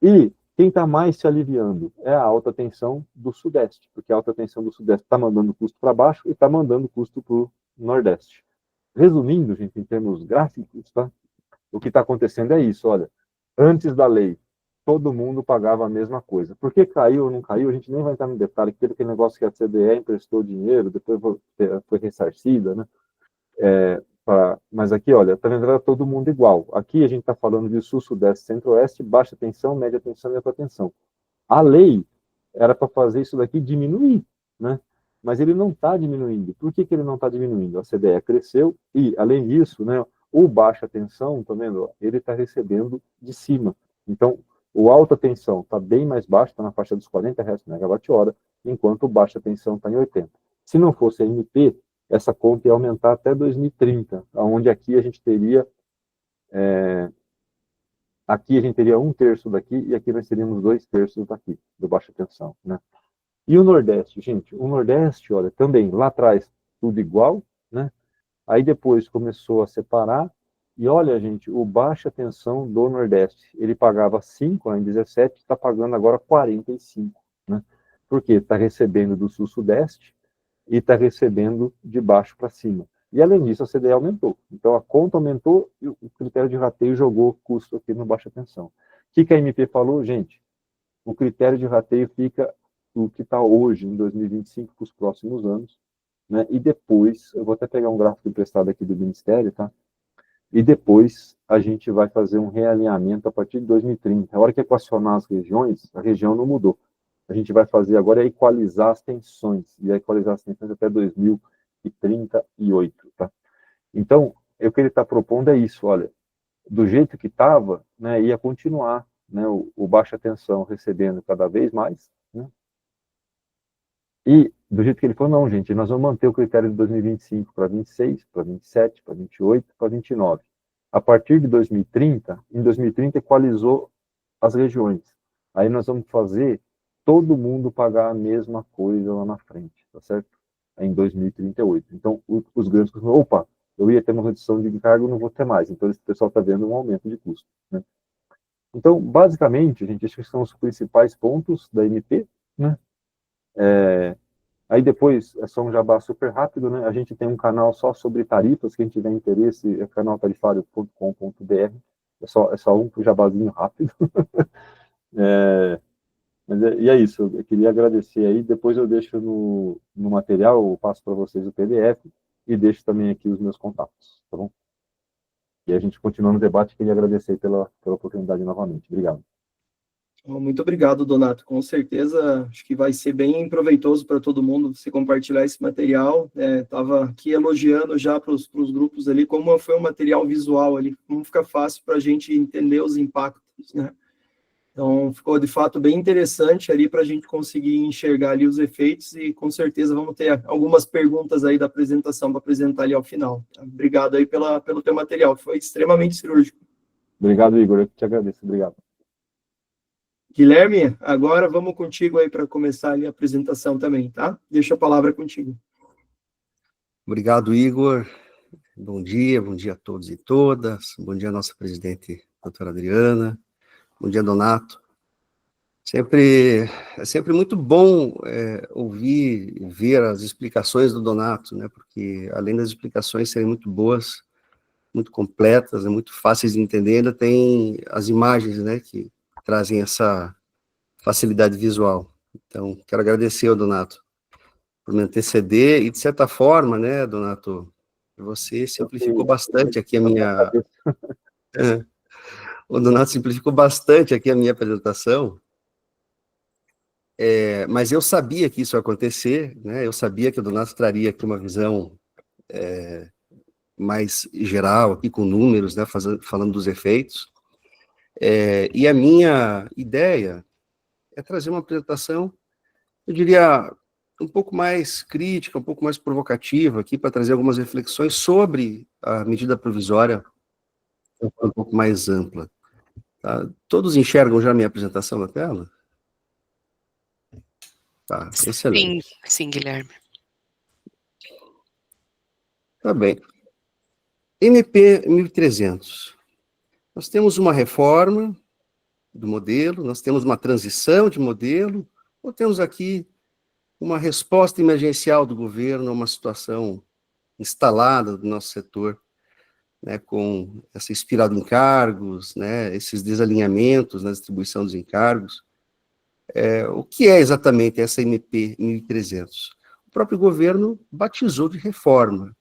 E quem está mais se aliviando é a alta tensão do Sudeste, porque a alta tensão do Sudeste está mandando custo para baixo e está mandando custo para o Nordeste. Resumindo, gente, em termos gráficos, tá? O que está acontecendo é isso, olha. Antes da lei, todo mundo pagava a mesma coisa. Por que caiu ou não caiu, a gente nem vai entrar no detalhe, que teve aquele negócio que a CDE emprestou dinheiro, depois foi ressarcida, né? Mas aqui, olha, tá vendo, era todo mundo igual. Aqui a gente está falando de Sul, Sudeste, Centro-Oeste, baixa tensão, média tensão e alta tensão. A lei era para fazer isso daqui diminuir, né? Mas ele não está diminuindo. Por que ele não está diminuindo? A CDE cresceu e, além disso, né, o baixa tensão, tá vendo? Ele está recebendo de cima. Então, o alta tensão está bem mais baixo, está na faixa dos 40 Hz por megawatt-hora, enquanto o baixa tensão está em 80. Se não fosse a MP, essa conta ia aumentar até 2030, onde aqui a gente teria aqui a gente teria 1/3 daqui e aqui nós teríamos 2/3 daqui, do baixa tensão, né? E o Nordeste, gente, o Nordeste, olha, também, lá atrás, tudo igual, né? Aí depois começou a separar, e olha, gente, o baixa tensão do Nordeste, ele pagava 5 lá em 17, está pagando agora 45, né? Porque está recebendo do Sul-Sudeste e está recebendo de baixo para cima. E, além disso, a CDE aumentou. Então, a conta aumentou e o critério de rateio jogou custo aqui no baixa tensão. O que a MP falou? Gente, o critério de rateio fica o que está hoje, em 2025, para os próximos anos, né? E depois, eu vou até pegar um gráfico emprestado aqui do Ministério, tá? E depois a gente vai fazer um realinhamento a partir de 2030. A hora que equacionar as regiões, a região não mudou. A gente vai fazer agora é equalizar as tensões, e equalizar as tensões até 2038, tá? Então, o que ele está propondo é isso, olha, do jeito que estava, né, ia continuar, né, o baixa tensão recebendo cada vez mais, né, e do jeito que ele falou, não, gente, nós vamos manter o critério de 2025 para 26, para 27, para 28, para 29. A partir de 2030, em 2030 equalizou as regiões. Aí nós vamos fazer todo mundo pagar a mesma coisa lá na frente, tá certo? Em 2038. Então, os grandes falaram, opa, eu ia ter uma redução de encargo, não vou ter mais. Então, esse pessoal está vendo um aumento de custo, né? Então, basicamente, gente, esses são os principais pontos da MP, né? Aí depois, é só um jabá super rápido, né? A gente tem um canal só sobre tarifas, quem tiver interesse, é canaltarifário.com.br. É só um jabazinho rápido. E é isso, eu queria agradecer aí, depois eu deixo no material, eu passo para vocês o PDF e deixo também aqui os meus contatos, tá bom? E a gente continua no debate, queria agradecer pela oportunidade novamente. Obrigado. Muito obrigado, Donato. Com certeza, acho que vai ser bem proveitoso para todo mundo você compartilhar esse material. Estava aqui elogiando já para os grupos ali, como foi um material visual ali, como fica fácil para a gente entender os impactos, né? Então, ficou de fato bem interessante ali para a gente conseguir enxergar ali os efeitos e com certeza vamos ter algumas perguntas aí da apresentação para apresentar ali ao final. Obrigado aí pelo teu material, foi extremamente cirúrgico. Obrigado, Igor, eu te agradeço, obrigado. Guilherme, agora vamos contigo aí para começar ali a apresentação também, tá? Deixa a palavra contigo. Obrigado, Igor. Bom dia a todos e todas. Bom dia, nossa presidente, doutora Adriana. Bom dia, Donato. É sempre muito bom ouvir e ver as explicações do Donato, né? Porque, além das explicações serem muito boas, muito completas, muito fáceis de entender, ainda tem as imagens, né, que trazem essa facilidade visual. Então, quero agradecer ao Donato por me anteceder, e de certa forma, né, Donato, você simplificou bastante aqui a minha... O Donato simplificou bastante aqui a minha apresentação, mas eu sabia que isso ia acontecer, né, eu sabia que o Donato traria aqui uma visão mais geral, aqui com números, né, falando dos efeitos, e a minha ideia é trazer uma apresentação, eu diria, um pouco mais crítica, um pouco mais provocativa aqui, para trazer algumas reflexões sobre a medida provisória um pouco mais ampla. Tá? Todos enxergam já a minha apresentação na tela? Tá, excelente. Sim, Guilherme. Tá bem. MP 1300. Nós temos uma reforma do modelo, nós temos uma transição de modelo, ou temos aqui uma resposta emergencial do governo a uma situação instalada do nosso setor, né, com essa espiral de encargos, né, esses desalinhamentos na distribuição dos encargos. O que é exatamente essa MP 1300? O próprio governo batizou de reforma.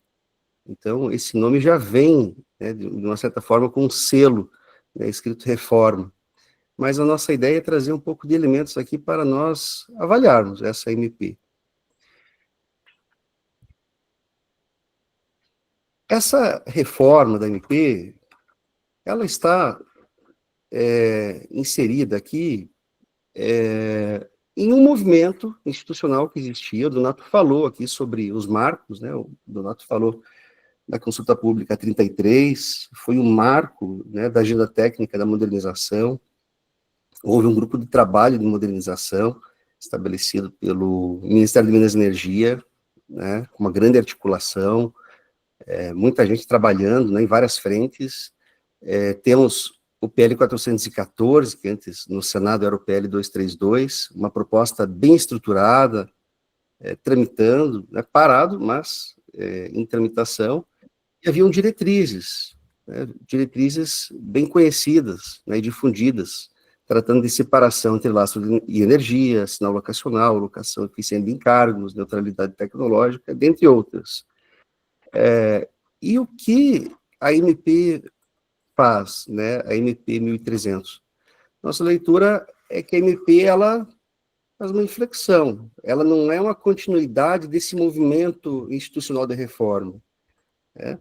Então, esse nome já vem, né, de uma certa forma, com um selo, né, escrito reforma. mas a nossa ideia é trazer um pouco de elementos aqui para nós avaliarmos essa MP. Essa reforma da MP, ela está inserida aqui em um movimento institucional que existia. O Donato falou aqui sobre os marcos, né? O Donato falou da consulta pública 33, foi um marco, né, da agenda técnica da modernização. Houve um grupo de trabalho de modernização estabelecido pelo Ministério de Minas e Energia, né, com uma grande articulação, muita gente trabalhando, né, em várias frentes. Temos o PL 414, que antes no Senado era o PL 232, uma proposta bem estruturada, tramitando, né, parado, mas em tramitação, e haviam diretrizes, né, diretrizes bem conhecidas, né, e difundidas, tratando de separação entre lastro e energia, sinal locacional, locação eficiente de encargos, neutralidade tecnológica, dentre outras. E o que a MP faz, né, a MP 1300? Nossa leitura é que a MP, ela faz uma inflexão, ela não é uma continuidade desse movimento institucional de reforma, né?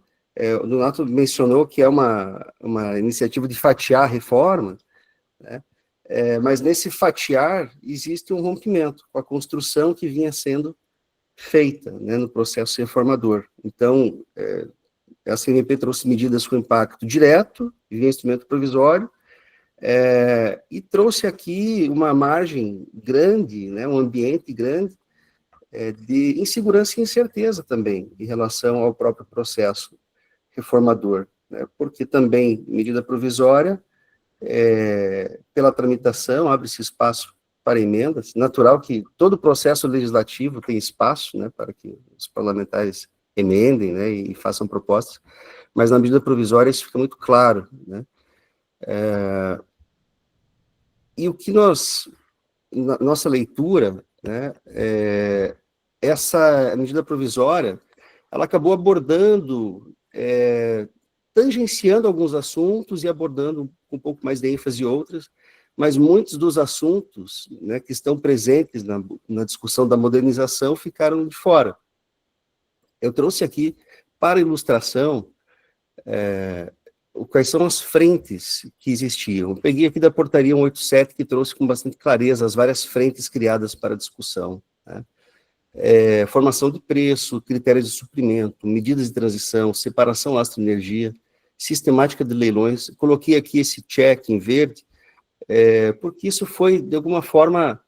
O Donato mencionou que é uma iniciativa de fatiar a reforma, né? Mas nesse fatiar existe um rompimento com a construção que vinha sendo feita, né, no processo reformador. Então, a CNP trouxe medidas com impacto direto, via instrumento provisório, e trouxe aqui uma margem grande, né, um ambiente grande, de insegurança e incerteza também, em relação ao próprio processo reformador, né, porque também, medida provisória, pela tramitação, abre-se espaço para emendas, natural que todo processo legislativo tem espaço, né, para que os parlamentares emendem, né, e façam propostas, mas na medida provisória isso fica muito claro, né. E o que na nossa leitura, né, essa medida provisória, ela acabou abordando, tangenciando alguns assuntos e abordando com um pouco mais de ênfase outras, mas muitos dos assuntos, né, que estão presentes na discussão da modernização ficaram de fora. Eu trouxe aqui, para ilustração, quais são as frentes que existiam. Eu peguei aqui da portaria 187, que trouxe com bastante clareza as várias frentes criadas para a discussão, né? Formação de preço, critérios de suprimento, medidas de transição, separação lastro-energia, sistemática de leilões. Coloquei aqui esse check em verde, porque isso foi, de alguma forma,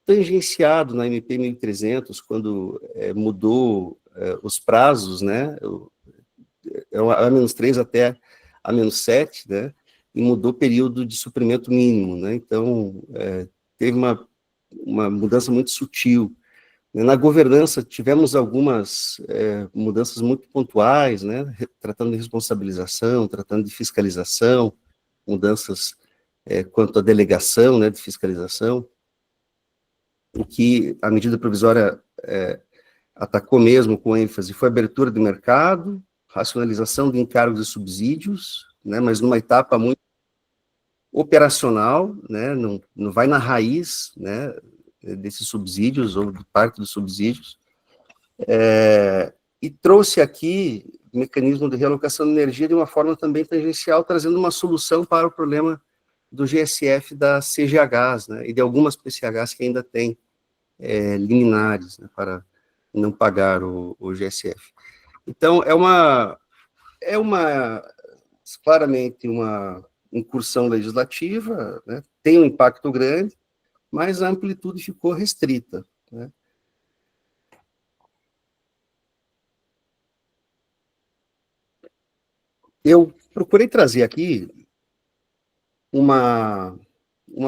tangenciado na MP 1300, quando mudou os prazos, né, A-3 até A-7, né, e mudou o período de suprimento mínimo, né, então teve uma mudança muito sutil. Na governança, tivemos algumas mudanças muito pontuais, né, tratando de responsabilização, tratando de fiscalização, mudanças quanto à delegação, né, de fiscalização, o que a medida provisória atacou mesmo com ênfase foi a abertura do mercado, racionalização de encargos e subsídios, né, mas numa etapa muito operacional, né, não vai na raiz, né, desses subsídios, ou de parte dos subsídios, e trouxe aqui o mecanismo de realocação de energia de uma forma também tangencial, trazendo uma solução para o problema do GSF da CGHs, né, e de algumas PCHs que ainda têm liminares, né, para não pagar o GSF. Então, claramente uma incursão legislativa, né, tem um impacto grande, mas a amplitude ficou restrita, né. Eu procurei trazer aqui uma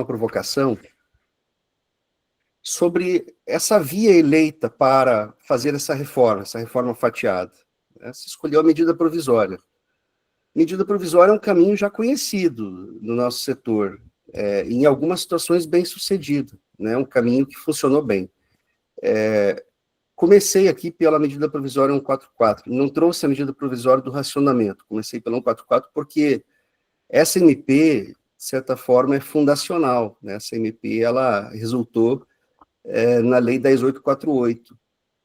provocação sobre essa via eleita para fazer essa reforma fatiada, né. Se escolheu a medida provisória. Medida provisória é um caminho já conhecido no nosso setor, em algumas situações bem sucedido, né, um caminho que funcionou bem. Comecei aqui pela medida provisória 144, não trouxe a medida provisória do racionamento, comecei pela 144 porque essa MP, de certa forma, é fundacional, né? Essa MP, ela resultou na Lei 10.848,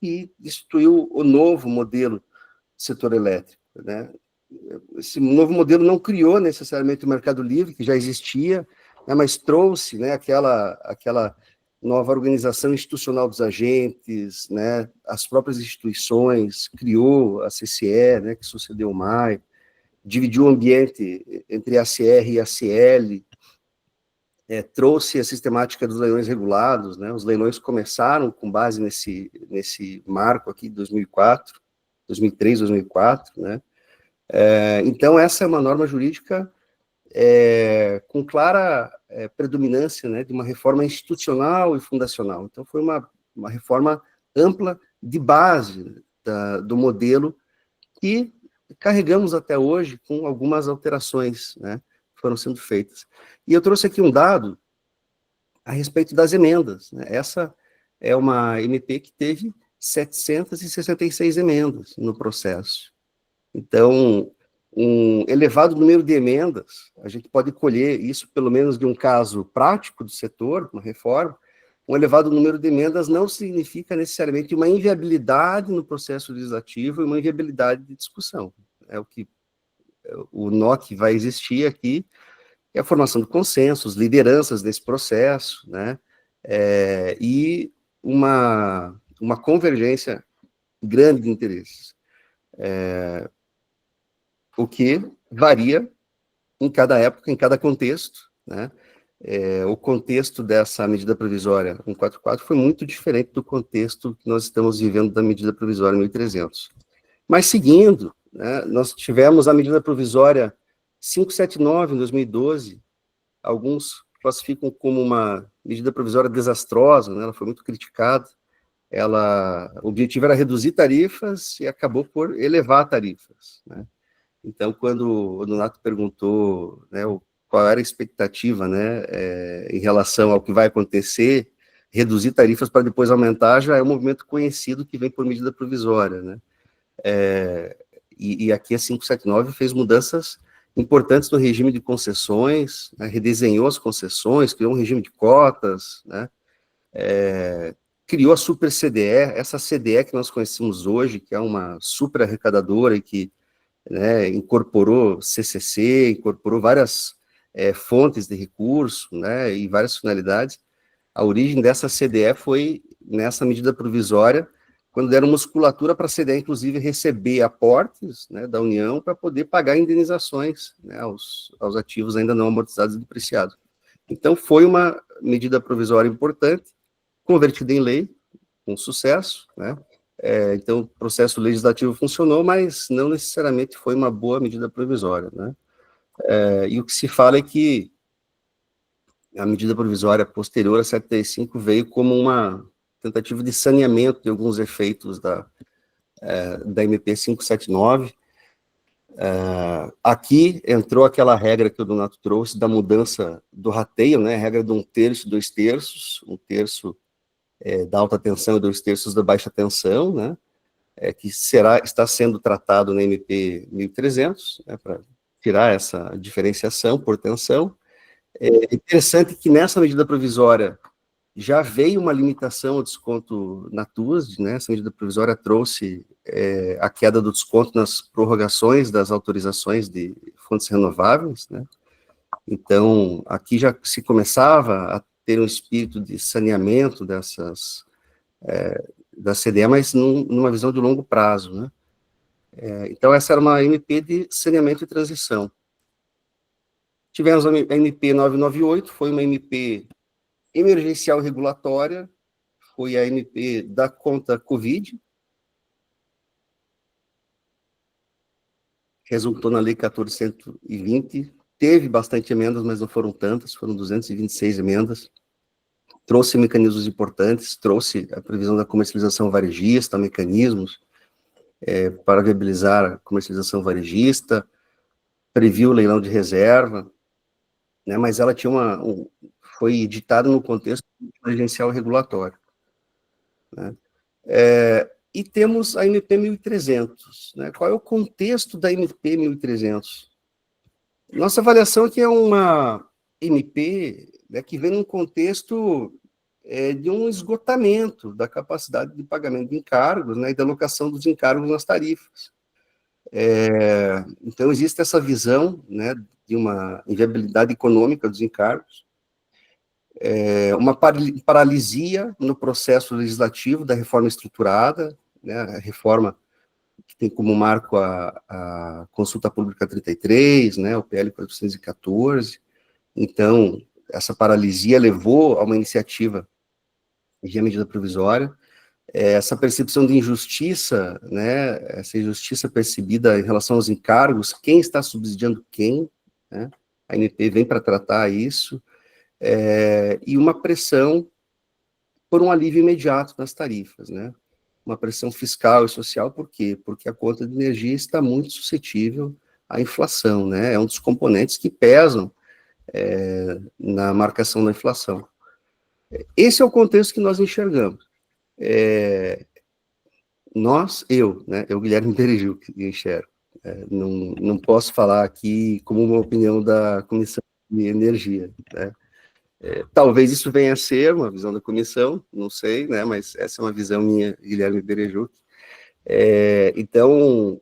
que instituiu o novo modelo do setor elétrico, né? Esse novo modelo não criou necessariamente o mercado livre, que já existia, né, mas trouxe, né, aquela nova organização institucional dos agentes, né, as próprias instituições, criou a CCE, né, que sucedeu o MAI, dividiu o ambiente entre ACR e ACL, trouxe a sistemática dos leilões regulados, né, os leilões começaram com base nesse marco aqui de 2004, 2003, 2004, né. Então, essa é uma norma jurídica com clara predominância, né, de uma reforma institucional e fundacional. Então, foi uma reforma ampla de base do modelo que carregamos até hoje com algumas alterações, né, que foram sendo feitas. E eu trouxe aqui um dado a respeito das emendas, né. Essa é uma MP que teve 766 emendas no processo. Então, um elevado número de emendas, a gente pode colher isso pelo menos de um caso prático do setor, uma reforma, um elevado número de emendas não significa necessariamente uma inviabilidade no processo legislativo e uma inviabilidade de discussão. O nó que vai existir aqui é a formação de consensos, lideranças desse processo, né, e uma convergência grande de interesses. O que varia em cada época, em cada contexto, né? O contexto dessa medida provisória 144 foi muito diferente do contexto que nós estamos vivendo da medida provisória 1300. Mas, seguindo, né, nós tivemos a medida provisória 579, em 2012, alguns classificam como uma medida provisória desastrosa, né? Ela foi muito criticada, o objetivo era reduzir tarifas e acabou por elevar tarifas, né? Então, quando o Donato perguntou, né, qual era a expectativa, né, em relação ao que vai acontecer, reduzir tarifas para depois aumentar, já é um movimento conhecido que vem por medida provisória, né? E aqui a 579 fez mudanças importantes no regime de concessões, né, redesenhou as concessões, criou um regime de cotas, né, criou a super CDE, essa CDE que nós conhecemos hoje, que é uma super arrecadadora e que, né, incorporou CCC, incorporou várias fontes de recurso, né, e várias finalidades. A origem dessa CDE foi nessa medida provisória, quando deram musculatura para a CDE, inclusive, receber aportes, né, da União para poder pagar indenizações, né, aos ativos ainda não amortizados e depreciados. Então, foi uma medida provisória importante, convertida em lei, com sucesso, né? Então, o processo legislativo funcionou, mas não necessariamente foi uma boa medida provisória, né? E o que se fala é que a medida provisória posterior a 75 veio como uma tentativa de saneamento de alguns efeitos da MP 579. Aqui entrou aquela regra que o Donato trouxe da mudança do rateio, né? A regra de 1/3, 2/3, 1/3 da alta tensão e 2/3 da baixa tensão, né? Que está sendo tratado na MP 1300, né, para tirar essa diferenciação por tensão. É interessante que nessa medida provisória já veio uma limitação ao desconto na TUSD, né? Essa medida provisória trouxe a queda do desconto nas prorrogações das autorizações de fontes renováveis, né? Então, aqui já se começava a ter um espírito de saneamento da CDE, mas numa visão de longo prazo, né? Então, essa era uma MP de saneamento e transição. Tivemos a MP 998, foi uma MP emergencial regulatória, foi a MP da conta Covid, resultou na Lei 1420, teve bastante emendas, mas não foram tantas, foram 226 emendas, trouxe mecanismos importantes, trouxe a previsão da comercialização varejista, mecanismos para viabilizar a comercialização varejista, previu o leilão de reserva, né, mas ela tinha foi editada no contexto emergencial regulatório, né? E temos a MP 1300, né? Qual é o contexto da MP 1300? Nossa avaliação é que é uma MP, né, que vem num contexto de um esgotamento da capacidade de pagamento de encargos, né, e da alocação dos encargos nas tarifas. Então, existe essa visão, né, de uma inviabilidade econômica dos encargos, uma paralisia no processo legislativo da reforma estruturada, né, a reforma que tem como marco a Consulta Pública 33, né, o PL 414. Então, essa paralisia levou a uma iniciativa de medida provisória. Essa percepção de injustiça, né, essa injustiça percebida em relação aos encargos, quem está subsidiando quem, né, a MP vem para tratar isso, e uma pressão por um alívio imediato nas tarifas, né, uma pressão fiscal e social, por quê? Porque a conta de energia está muito suscetível à inflação, né, é um dos componentes que pesam na marcação da inflação. Esse é o contexto que nós enxergamos. Eu, Guilherme Berejuc, enxergo. Não posso falar aqui como uma opinião da Comissão de Energia, né? Talvez isso venha a ser uma visão da comissão, não sei, né? Mas essa é uma visão minha, Guilherme Berejuc. Então,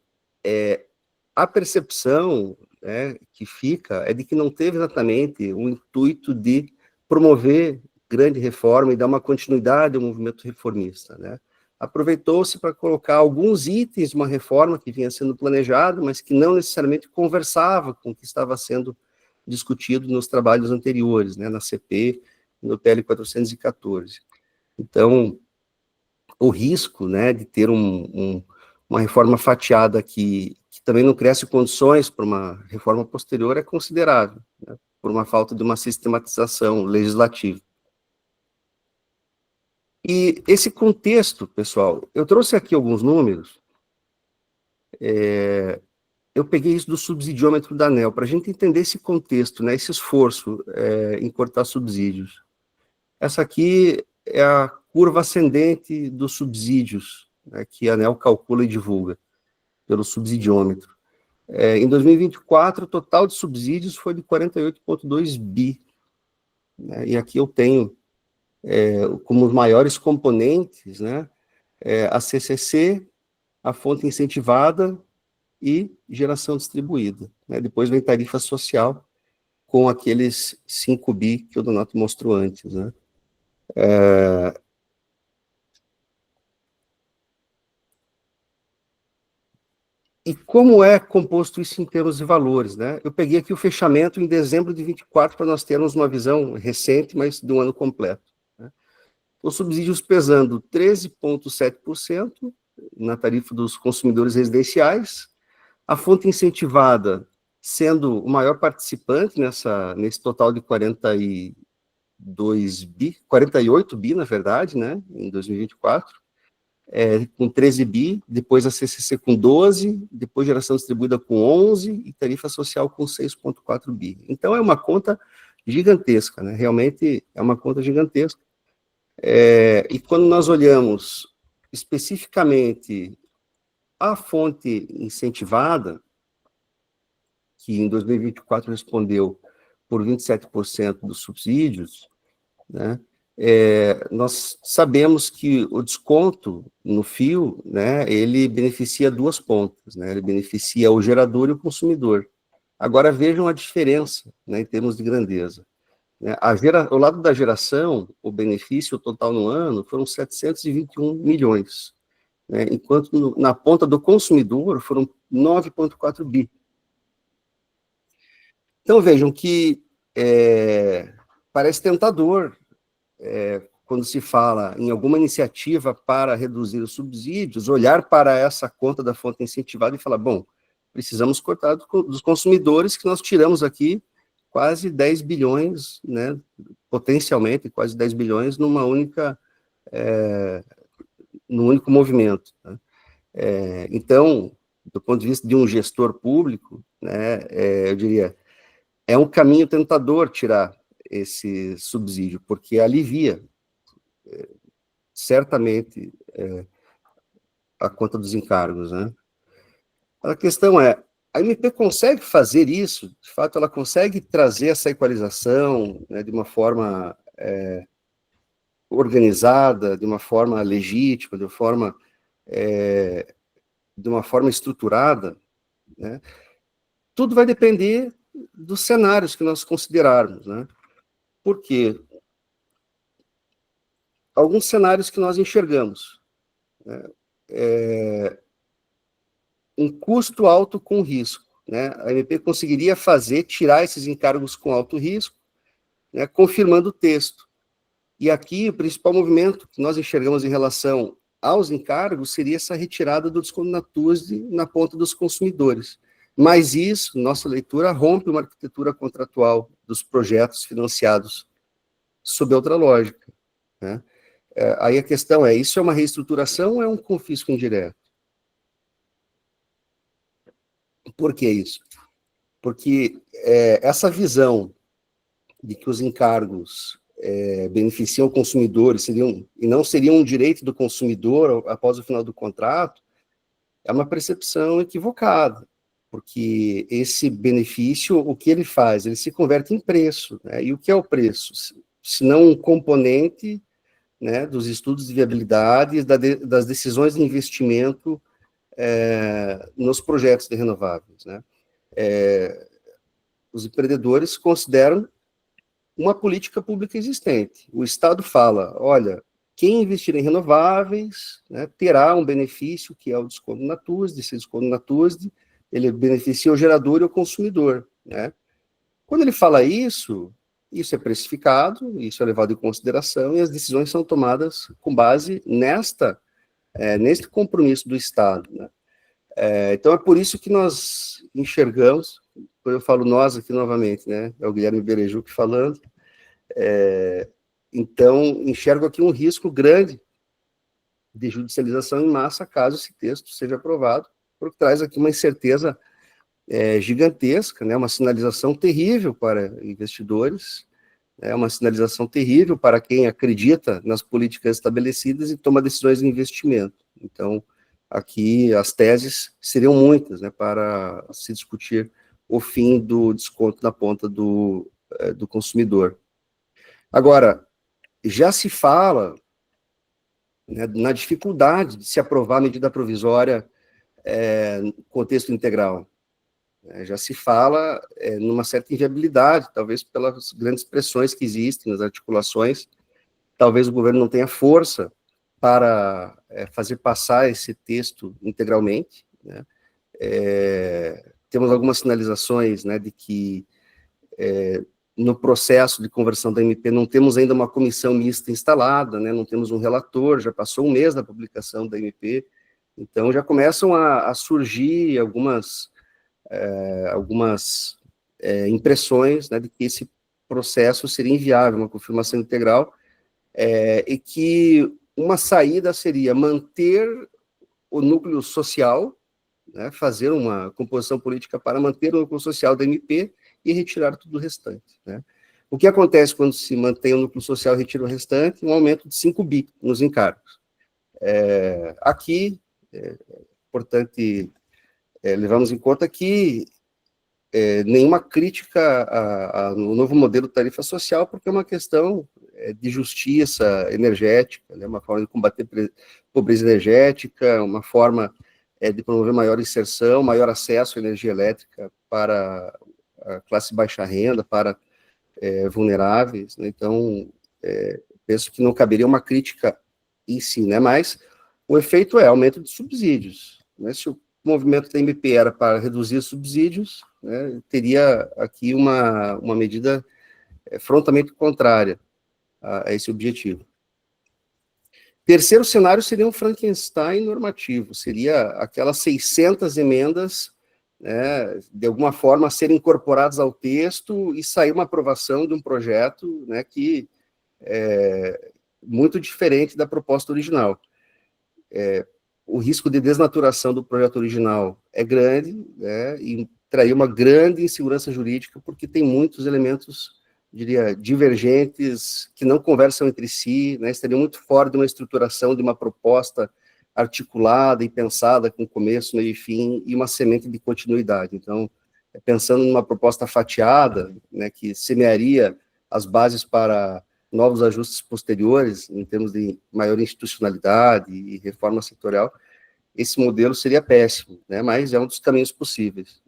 a percepção, né, que fica é de que não teve exatamente o intuito de promover grande reforma e dar uma continuidade ao movimento reformista, né? Aproveitou-se para colocar alguns itens de uma reforma que vinha sendo planejada, mas que não necessariamente conversava com o que estava sendo discutido nos trabalhos anteriores, né, na CP, no PL 414. Então, o risco, né, de ter uma reforma fatiada que também não criasse condições para uma reforma posterior é considerável, né, por uma falta de uma sistematização legislativa. E esse contexto, pessoal, eu trouxe aqui alguns números, eu peguei isso do subsidiômetro da ANEEL, para a gente entender esse contexto, né, esse esforço em cortar subsídios. Essa aqui é a curva ascendente dos subsídios, né, que a ANEEL calcula e divulga, pelo subsidiômetro. Em 2024, o total de subsídios foi de 48,2 bi, né, e aqui eu tenho como os maiores componentes, né, a CCC, a fonte incentivada e geração distribuída, né? Depois vem tarifa social, com aqueles 5 bi que o Donato mostrou antes, né? E como é composto isso em termos de valores, né? Eu peguei aqui o fechamento em dezembro de 24 para nós termos uma visão recente, mas de um ano completo, né? Os subsídios pesando 13,7% na tarifa dos consumidores residenciais, a fonte incentivada sendo o maior participante nesse total de 48 bi, na verdade, né, em 2024, com 13 bi, depois a CCC com 12, depois geração distribuída com 11 e tarifa social com 6,4 bi. Então, é uma conta gigantesca, né, realmente é uma conta gigantesca. E quando nós olhamos especificamente a fonte incentivada, que em 2024 respondeu por 27% dos subsídios, né, nós sabemos que o desconto no fio, né, ele beneficia duas pontas, né, ele beneficia o gerador e o consumidor. Agora vejam a diferença, né, em termos de grandeza. Né, o lado da geração, o benefício total no ano foram 721 milhões, né, enquanto na ponta do consumidor foram 9,4 bi. Então vejam que parece tentador quando se fala em alguma iniciativa para reduzir os subsídios, olhar para essa conta da fonte incentivada e falar, bom, precisamos cortar dos consumidores, que nós tiramos aqui quase 10 bilhões, né, potencialmente quase 10 bilhões num único movimento, né? Então, do ponto de vista de um gestor público, né, eu diria, é um caminho tentador tirar esse subsídio, porque alivia certamente a conta dos encargos, né? A questão é, A MP consegue fazer isso, de fato, ela consegue trazer essa equalização, né, de uma forma organizada, de uma forma legítima, de uma forma estruturada, né? Tudo vai depender dos cenários que nós considerarmos, né? Porque alguns cenários que nós enxergamos, né? Um custo alto com risco, né? A MP conseguiria tirar esses encargos com alto risco, né, confirmando o texto. E aqui, o principal movimento que nós enxergamos em relação aos encargos seria essa retirada do desconto na TUSD na ponta dos consumidores. Mas isso, nossa leitura, rompe uma arquitetura contratual dos projetos financiados sob outra lógica, né? Aí a questão é, isso é uma reestruturação ou é um confisco indireto? Por que isso? Porque essa visão de que os encargos beneficiam o consumidor e não seriam um direito do consumidor após o final do contrato, é uma percepção equivocada, porque esse benefício, o que ele faz? Ele se converte em preço, né? E o que é o preço? Se não um componente, né, dos estudos de viabilidade, das decisões de investimento nos projetos de renováveis, né? Os empreendedores consideram uma política pública existente. O Estado fala, olha, quem investir em renováveis, né, terá um benefício que é o desconto na TUSD, esse desconto na TUSD, ele beneficia o gerador e o consumidor, né? Quando ele fala isso é precificado, isso é levado em consideração e as decisões são tomadas com base neste compromisso do Estado, né? Então é por isso que nós enxergamos, quando eu falo nós aqui novamente, né, é o Guilherme Berejuc falando, então enxergo aqui um risco grande de judicialização em massa caso esse texto seja aprovado, porque traz aqui uma incerteza gigantesca, né, uma sinalização terrível para investidores, uma sinalização terrível para quem acredita nas políticas estabelecidas e toma decisões de investimento. Então, aqui as teses seriam muitas, né, para se discutir o fim do desconto na ponta do consumidor. Agora, já se fala, né, na dificuldade de se aprovar a medida provisória no contexto integral. Já se fala numa certa inviabilidade, talvez pelas grandes pressões que existem nas articulações, talvez o governo não tenha força para fazer passar esse texto integralmente, né? Temos algumas sinalizações, né, de que no processo de conversão da MP não temos ainda uma comissão mista instalada, né, não temos um relator, já passou um mês da publicação da MP, então já começam a surgir algumas impressões, né, de que esse processo seria inviável, uma confirmação integral, e que uma saída seria manter o núcleo social, né, fazer uma composição política para manter o núcleo social da MP e retirar tudo o restante, né? O que acontece quando se mantém o núcleo social e retira o restante? Um aumento de 5 bi nos encargos. Aqui, importante levamos em conta que nenhuma crítica ao novo modelo de tarifa social, porque é uma questão de justiça energética, né, uma forma de combater pobreza energética, uma forma de promover maior inserção, maior acesso à energia elétrica para a classe baixa renda, para vulneráveis, né? Então, penso que não caberia uma crítica em si, né? Mas o efeito é aumento de subsídios, né? Se o movimento da MP era para reduzir subsídios, né, teria aqui uma medida frontalmente contrária a esse objetivo. Terceiro cenário seria um Frankenstein normativo, seria aquelas 600 emendas, né, de alguma forma serem incorporadas ao texto e sair uma aprovação de um projeto, né, que é muito diferente da proposta original. O risco de desnaturação do projeto original é grande, né, e traria uma grande insegurança jurídica, porque tem muitos elementos, diria, divergentes, que não conversam entre si, né, estariam muito fora de uma estruturação, de uma proposta articulada e pensada com começo, meio e fim, e uma semente de continuidade. Então, pensando numa proposta fatiada, né, que semearia as bases para novos ajustes posteriores, em termos de maior institucionalidade e reforma setorial, esse modelo seria péssimo, né, mas é um dos caminhos possíveis.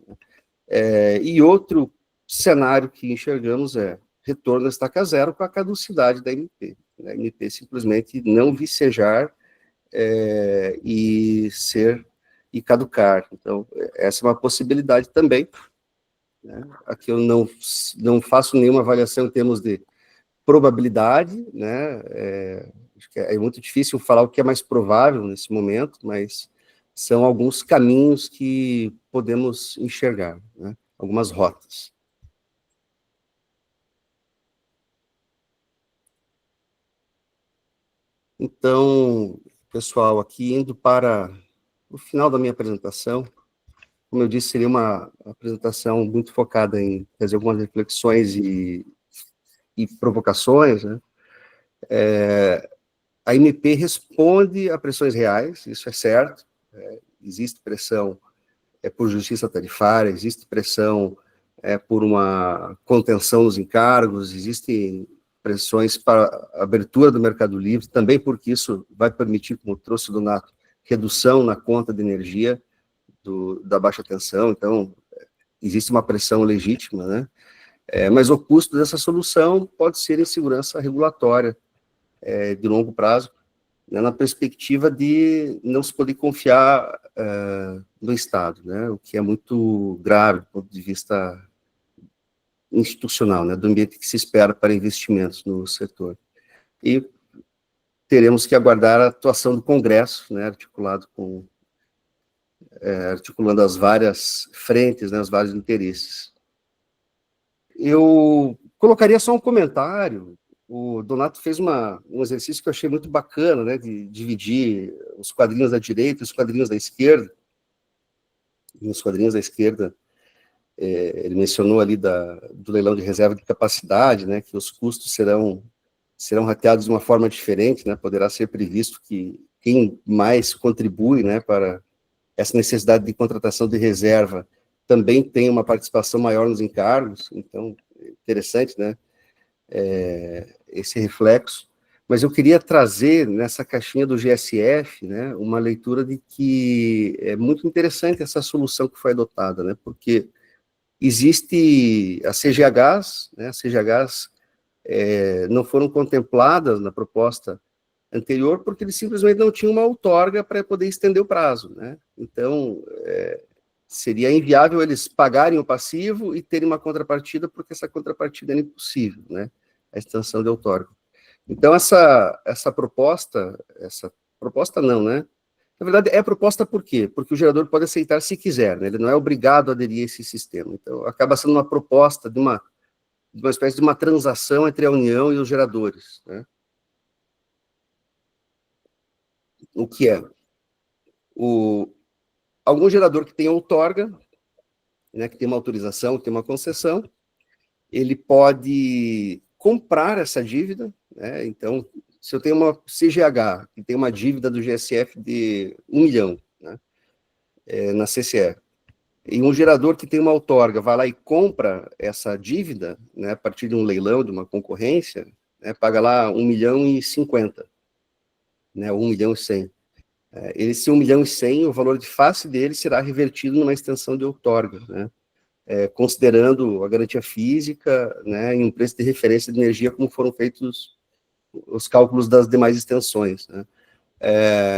E outro cenário que enxergamos é retorno à estaca zero com a caducidade da MP. A MP simplesmente não vicejar e caducar. Então, essa é uma possibilidade também, né? Aqui eu não faço nenhuma avaliação em termos de probabilidade, né? Acho que é muito difícil falar o que é mais provável nesse momento, mas são alguns caminhos que podemos enxergar, né? Algumas rotas. Então, pessoal, aqui indo para o final da minha apresentação, como eu disse, seria uma apresentação muito focada em fazer algumas reflexões e provocações, né? A MP responde a pressões reais, isso é certo, existe pressão por justiça tarifária, existe pressão por uma contenção dos encargos, existem pressões para a abertura do mercado livre, também porque isso vai permitir, como trouxe o Donato, redução na conta de energia da baixa tensão, então existe uma pressão legítima, né? Mas o custo dessa solução pode ser insegurança regulatória de longo prazo, né, na perspectiva de não se poder confiar no Estado, né, o que é muito grave do ponto de vista institucional, né, do ambiente que se espera para investimentos no setor. E teremos que aguardar a atuação do Congresso, né, articulando as várias frentes, né, os vários interesses. Eu colocaria só um comentário. O Donato fez um exercício que eu achei muito bacana, né, de dividir os quadrinhos da direita e os quadrinhos da esquerda. E nos quadrinhos da esquerda, ele mencionou ali do leilão de reserva de capacidade, né, que os custos serão rateados de uma forma diferente, né, poderá ser previsto que quem mais contribui, né, para essa necessidade de contratação de reserva também tem uma participação maior nos encargos, então, interessante, né, esse reflexo, mas eu queria trazer nessa caixinha do GSF, né, uma leitura de que é muito interessante essa solução que foi adotada, né, porque existe a CGHs, né, as CGHs não foram contempladas na proposta anterior porque eles simplesmente não tinham uma outorga para poder estender o prazo, né, então seria inviável eles pagarem o passivo e terem uma contrapartida, porque essa contrapartida era impossível, né, a extensão de outorga. Então, essa proposta não, né, na verdade é proposta por quê? Porque o gerador pode aceitar se quiser, né, ele não é obrigado a aderir a esse sistema, então acaba sendo uma proposta de uma espécie de uma transação entre a União e os geradores, né. O que é? Algum gerador que tem outorga, né, que tem uma autorização, que tem uma concessão, ele pode comprar essa dívida, né, então, se eu tenho uma CGH, que tem uma dívida do GSF de 1 milhão, né, na CCE, e um gerador que tem uma outorga vai lá e compra essa dívida, né, a partir de um leilão, de uma concorrência, né, paga lá 1 milhão e 50, né, 1 milhão e 100. Esse 1 milhão e 100, o valor de face dele será revertido numa extensão de outorga, né, considerando a garantia física, né, em um preço de referência de energia, como foram feitos os cálculos das demais extensões, né.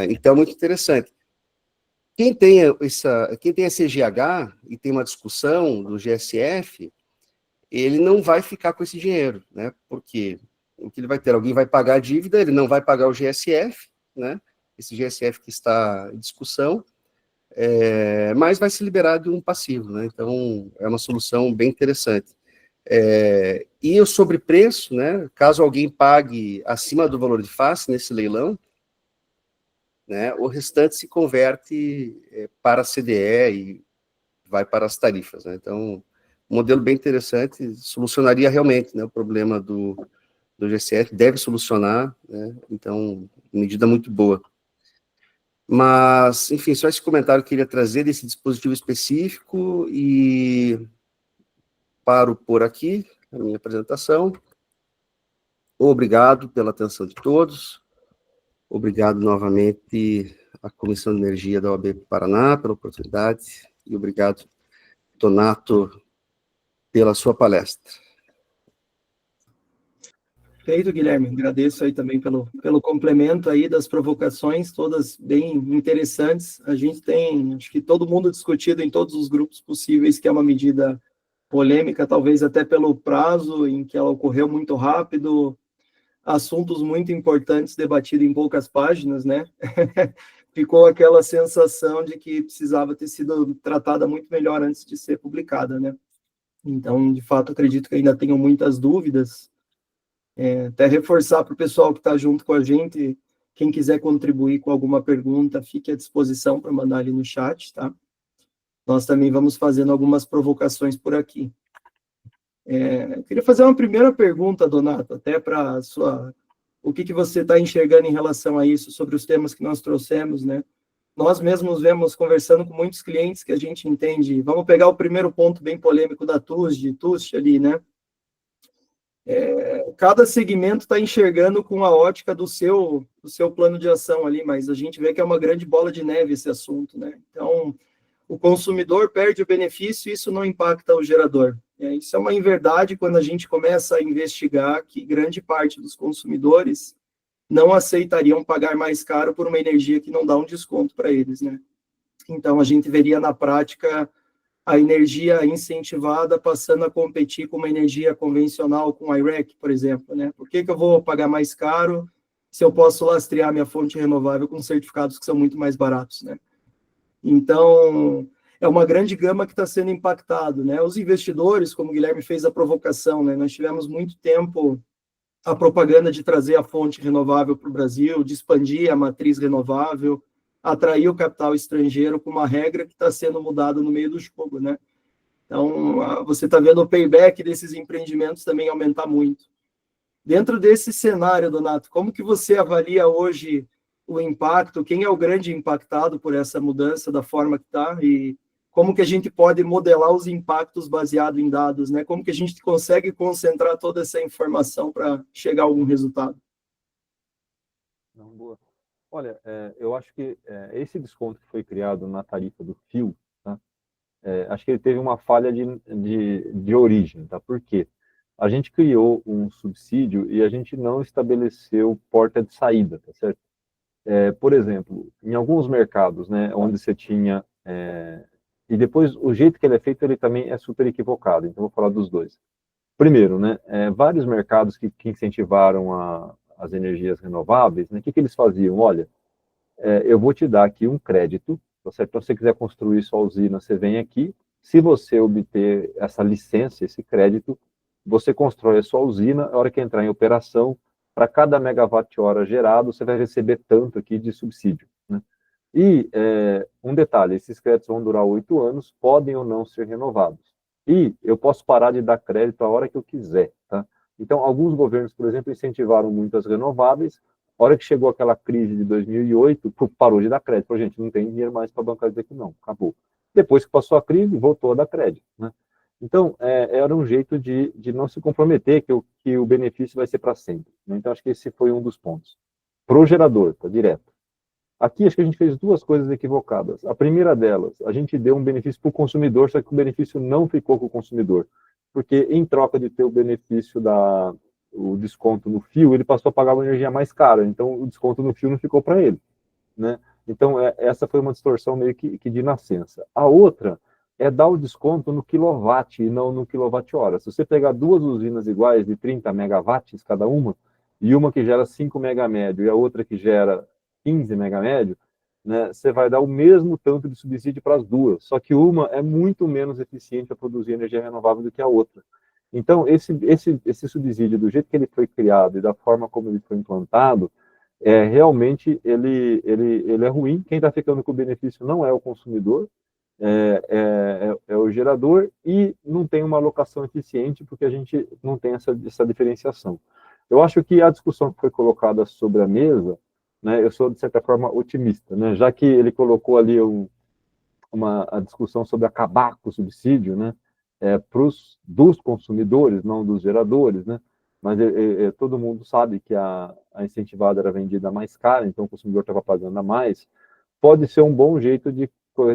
Então, muito interessante. Quem tem a CGH e tem uma discussão do GSF, ele não vai ficar com esse dinheiro, né, porque o que ele vai ter? Alguém vai pagar a dívida, ele não vai pagar o GSF, né, esse GSF que está em discussão, mas vai se liberar de um passivo, né, então é uma solução bem interessante. E o sobrepreço, né, caso alguém pague acima do valor de face nesse leilão, né, o restante se converte para a CDE e vai para as tarifas, né, então, um modelo bem interessante, solucionaria realmente, né, o problema do GSF, deve solucionar, né, então, medida muito boa. Mas, enfim, só esse comentário que eu queria trazer desse dispositivo específico e paro por aqui a minha apresentação. Obrigado pela atenção de todos. Obrigado novamente à Comissão de Energia da OAB Paraná pela oportunidade e obrigado, Donato, pela sua palestra. Feito, Guilherme. Agradeço aí também pelo complemento aí das provocações, todas bem interessantes. A gente tem, acho que todo mundo discutido em todos os grupos possíveis que é uma medida polêmica, talvez até pelo prazo em que ela ocorreu muito rápido, assuntos muito importantes debatidos em poucas páginas, né? Ficou aquela sensação de que precisava ter sido tratada muito melhor antes de ser publicada, né? Então, de fato, acredito que ainda tenham muitas dúvidas. Até reforçar para o pessoal que está junto com a gente, quem quiser contribuir com alguma pergunta, fique à disposição para mandar ali no chat, tá? Nós também vamos fazendo algumas provocações por aqui. Eu queria fazer uma primeira pergunta, Donato, até para o que você está enxergando em relação a isso, sobre os temas que nós trouxemos, né? Nós mesmos vemos, conversando com muitos clientes que a gente entende, vamos pegar o primeiro ponto bem polêmico da TUST ali, né? Cada segmento está enxergando com a ótica do seu plano de ação ali, mas a gente vê que é uma grande bola de neve esse assunto, né? Então, o consumidor perde o benefício e isso não impacta o gerador. Isso é uma inverdade quando a gente começa a investigar que grande parte dos consumidores não aceitariam pagar mais caro por uma energia que não dá um desconto para eles, né? Então, a gente veria na prática a energia incentivada passando a competir com uma energia convencional, com a I-REC, por exemplo, né? Por que eu vou pagar mais caro se eu posso lastrear minha fonte renovável com certificados que são muito mais baratos, né? Então, é uma grande gama que está sendo impactado, né? Os investidores, como o Guilherme fez a provocação, né? Nós tivemos muito tempo a propaganda de trazer a fonte renovável para o Brasil, de expandir a matriz renovável, atrair o capital estrangeiro com uma regra que está sendo mudada no meio do jogo, né? Então, você está vendo o payback desses empreendimentos também aumentar muito. Dentro desse cenário, Donato, como que você avalia hoje o impacto? Quem é o grande impactado por essa mudança da forma que está? E como que a gente pode modelar os impactos baseado em dados, né? Como que a gente consegue concentrar toda essa informação para chegar a algum resultado? Não, boa. Olha, eu acho que esse desconto que foi criado na tarifa do fio, tá? Acho que ele teve uma falha de origem, tá? Por quê? A gente criou um subsídio e a gente não estabeleceu porta de saída, tá certo? Por exemplo, em alguns mercados, né, onde você tinha... e depois, o jeito que ele é feito, ele também é super equivocado, então vou falar dos dois. Primeiro, né, vários mercados que incentivaram as energias renováveis, né, o que eles faziam? Olha, eu vou te dar aqui um crédito, tá certo? Então, se você quiser construir sua usina, você vem aqui, se você obter essa licença, esse crédito, você constrói a sua usina, a hora que entrar em operação, para cada megawatt-hora gerado, você vai receber tanto aqui de subsídio, né? E um detalhe, esses créditos vão durar 8 anos, podem ou não ser renovados. E eu posso parar de dar crédito a hora que eu quiser, tá? Então, alguns governos, por exemplo, incentivaram muito as renováveis. A hora que chegou aquela crise de 2008, parou de dar crédito. Falou, gente, não tem dinheiro mais para bancar isso aqui, não. Acabou. Depois que passou a crise, voltou a dar crédito, né? Então, era um jeito de não se comprometer que o benefício vai ser para sempre, né? Então, acho que esse foi um dos pontos. Pro gerador, tá direto. Aqui, acho que a gente fez duas coisas equivocadas. A primeira delas, a gente deu um benefício para o consumidor, só que o benefício não ficou com o consumidor. Porque, em troca de ter o benefício o desconto no fio, ele passou a pagar uma energia mais cara. Então, o desconto no fio não ficou para ele, né? Então, essa foi uma distorção meio que de nascença. A outra é dar o desconto no quilowatt e não no quilowatt-hora. Se você pegar duas usinas iguais de 30 megawatts cada uma, e uma que gera 5 mega médio e a outra que gera 15 mega médio, né, você vai dar o mesmo tanto de subsídio para as duas, só que uma é muito menos eficiente a produzir energia renovável do que a outra. Então, esse subsídio, do jeito que ele foi criado e da forma como ele foi implantado, realmente ele é ruim. Quem está ficando com o benefício não é o consumidor, é o gerador, e não tem uma alocação eficiente, porque a gente não tem essa diferenciação. Eu acho que a discussão que foi colocada sobre a mesa, né, eu sou, de certa forma, otimista, né, já que ele colocou ali a discussão sobre acabar com o subsídio, né, dos consumidores, não dos geradores, né, mas todo mundo sabe que a incentivada era vendida mais cara, então o consumidor estava pagando a mais. Pode ser um bom jeito de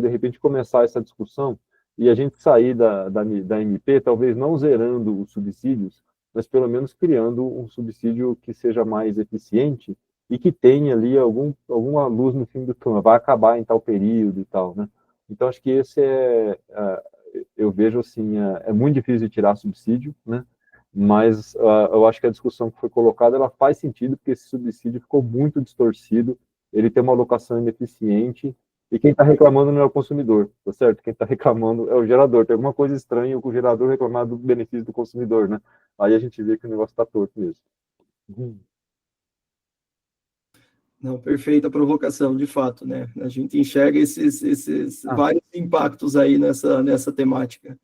repente, começar essa discussão e a gente sair da MP, talvez não zerando os subsídios, mas pelo menos criando um subsídio que seja mais eficiente e que tenha ali alguma luz no fim do túnel, vai acabar em tal período e tal, né? Então, acho que esse eu vejo assim, é muito difícil de tirar subsídio, né? Mas eu acho que a discussão que foi colocada, ela faz sentido, porque esse subsídio ficou muito distorcido, ele tem uma alocação ineficiente, e quem está reclamando não é o consumidor, tá certo? Quem está reclamando é o gerador. Tem alguma coisa estranha com o gerador reclamar do benefício do consumidor, né? Aí a gente vê que o negócio está torto mesmo. Não, perfeita provocação, de fato, né? A gente enxerga esses vários impactos aí nessa temática.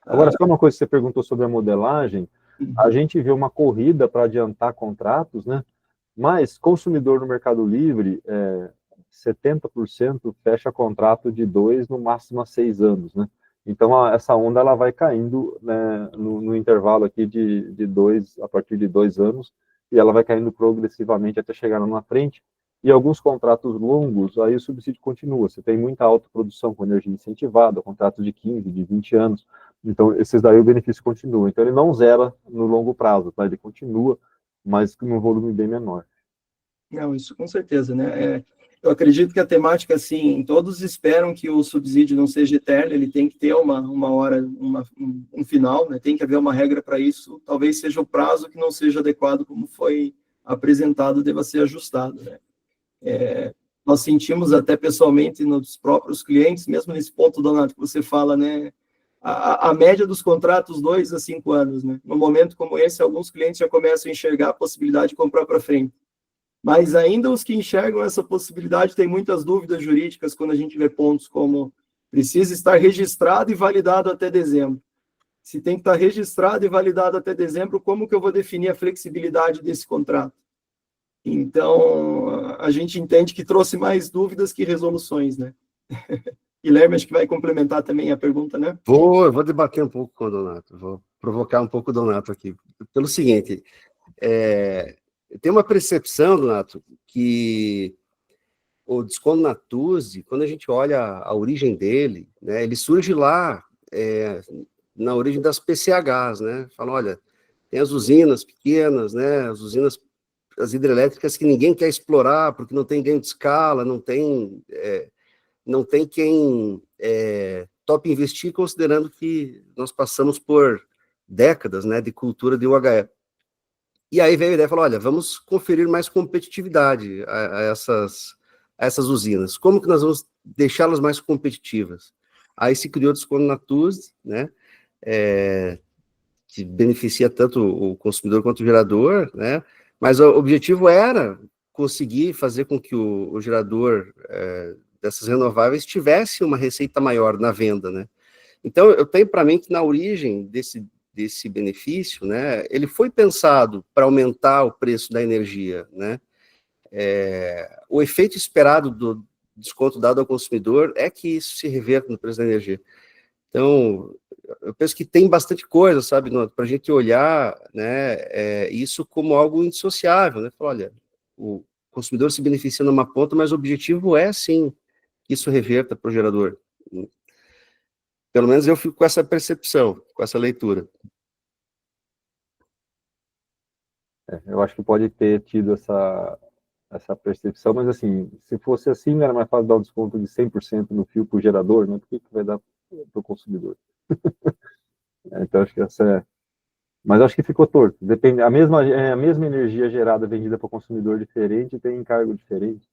Agora, só uma coisa que você perguntou sobre a modelagem, a gente vê uma corrida para adiantar contratos, né? Mas consumidor no Mercado Livre, 70% fecha contrato de 2, no máximo a 6 anos, né? Então, essa onda ela vai caindo, né, no intervalo aqui de 2, a partir de 2 anos, e ela vai caindo progressivamente até chegar lá na frente. E alguns contratos longos, aí o subsídio continua. Você tem muita autoprodução com energia incentivada, contratos de 15, de 20 anos. Então, esses daí o benefício continua. Então, ele não zera no longo prazo, tá? Ele continua, mas num volume bem menor. Não, isso com certeza, né? Eu acredito que a temática, assim, todos esperam que o subsídio não seja eterno, ele tem que ter uma hora, um final, né? Tem que haver uma regra para isso. Talvez seja o prazo que não seja adequado como foi apresentado, deva ser ajustado, né? Nós sentimos até pessoalmente nos próprios clientes, mesmo nesse ponto, Donato, que você fala, né? A média dos contratos, 2 a 5 anos, né? No momento como esse, alguns clientes já começam a enxergar a possibilidade de comprar para frente. Mas ainda os que enxergam essa possibilidade têm muitas dúvidas jurídicas quando a gente vê pontos como precisa estar registrado e validado até dezembro. Se tem que estar registrado e validado até dezembro, como que eu vou definir a flexibilidade desse contrato? Então, a gente entende que trouxe mais dúvidas que resoluções, né? Guilherme, acho que vai complementar também a pergunta, né? Eu vou debater um pouco com o Donato, vou provocar um pouco o Donato aqui. Pelo seguinte, tem uma percepção, Donato, que o desconto Natuzzi, quando a gente olha a origem dele, né, ele surge lá na origem das PCHs, né? Fala, olha, tem as usinas pequenas, né? As hidrelétricas que ninguém quer explorar porque não tem ganho de escala, não tem quem tope investir, considerando que nós passamos por décadas, né, de cultura de UHE. E aí veio a ideia, falou, olha, vamos conferir mais competitividade a essas usinas. Como que nós vamos deixá-las mais competitivas? Aí se criou o desconto Natuzzi, né, que beneficia tanto o consumidor quanto o gerador, né, mas o objetivo era conseguir fazer com que o gerador dessas renováveis tivesse uma receita maior na venda, né. Então, eu tenho para mim que na origem desse benefício, né, ele foi pensado para aumentar o preço da energia, né. O efeito esperado do desconto dado ao consumidor é que isso se reverta no preço da energia. Então, eu penso que tem bastante coisa, sabe, para a gente olhar, né, isso como algo indissociável, né, falar, olha, o consumidor se beneficia numa ponta, mas o objetivo é, sim, que isso reverta para o gerador. Pelo menos eu fico com essa percepção, com essa leitura. Eu acho que pode ter tido essa percepção, mas assim, se fosse assim, era mais fácil dar um desconto de 100% no fio para o gerador, né? Por que vai dar para o consumidor? Então, acho que mas acho que ficou torto. Depende, a mesma energia gerada vendida para o consumidor diferente tem encargo diferente,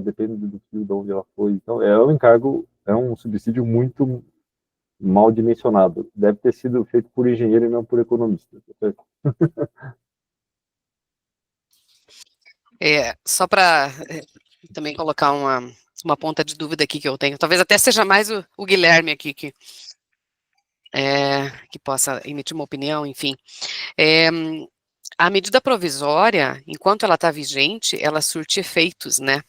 depende do fio de onde ela foi. Então, é um subsídio muito mal dimensionado. Deve ter sido feito por engenheiro e não por economista. Certo? Só para também colocar uma ponta de dúvida aqui que eu tenho, talvez até seja mais o Guilherme aqui que possa emitir uma opinião, enfim. A medida provisória, enquanto ela está vigente, ela surte efeitos, né?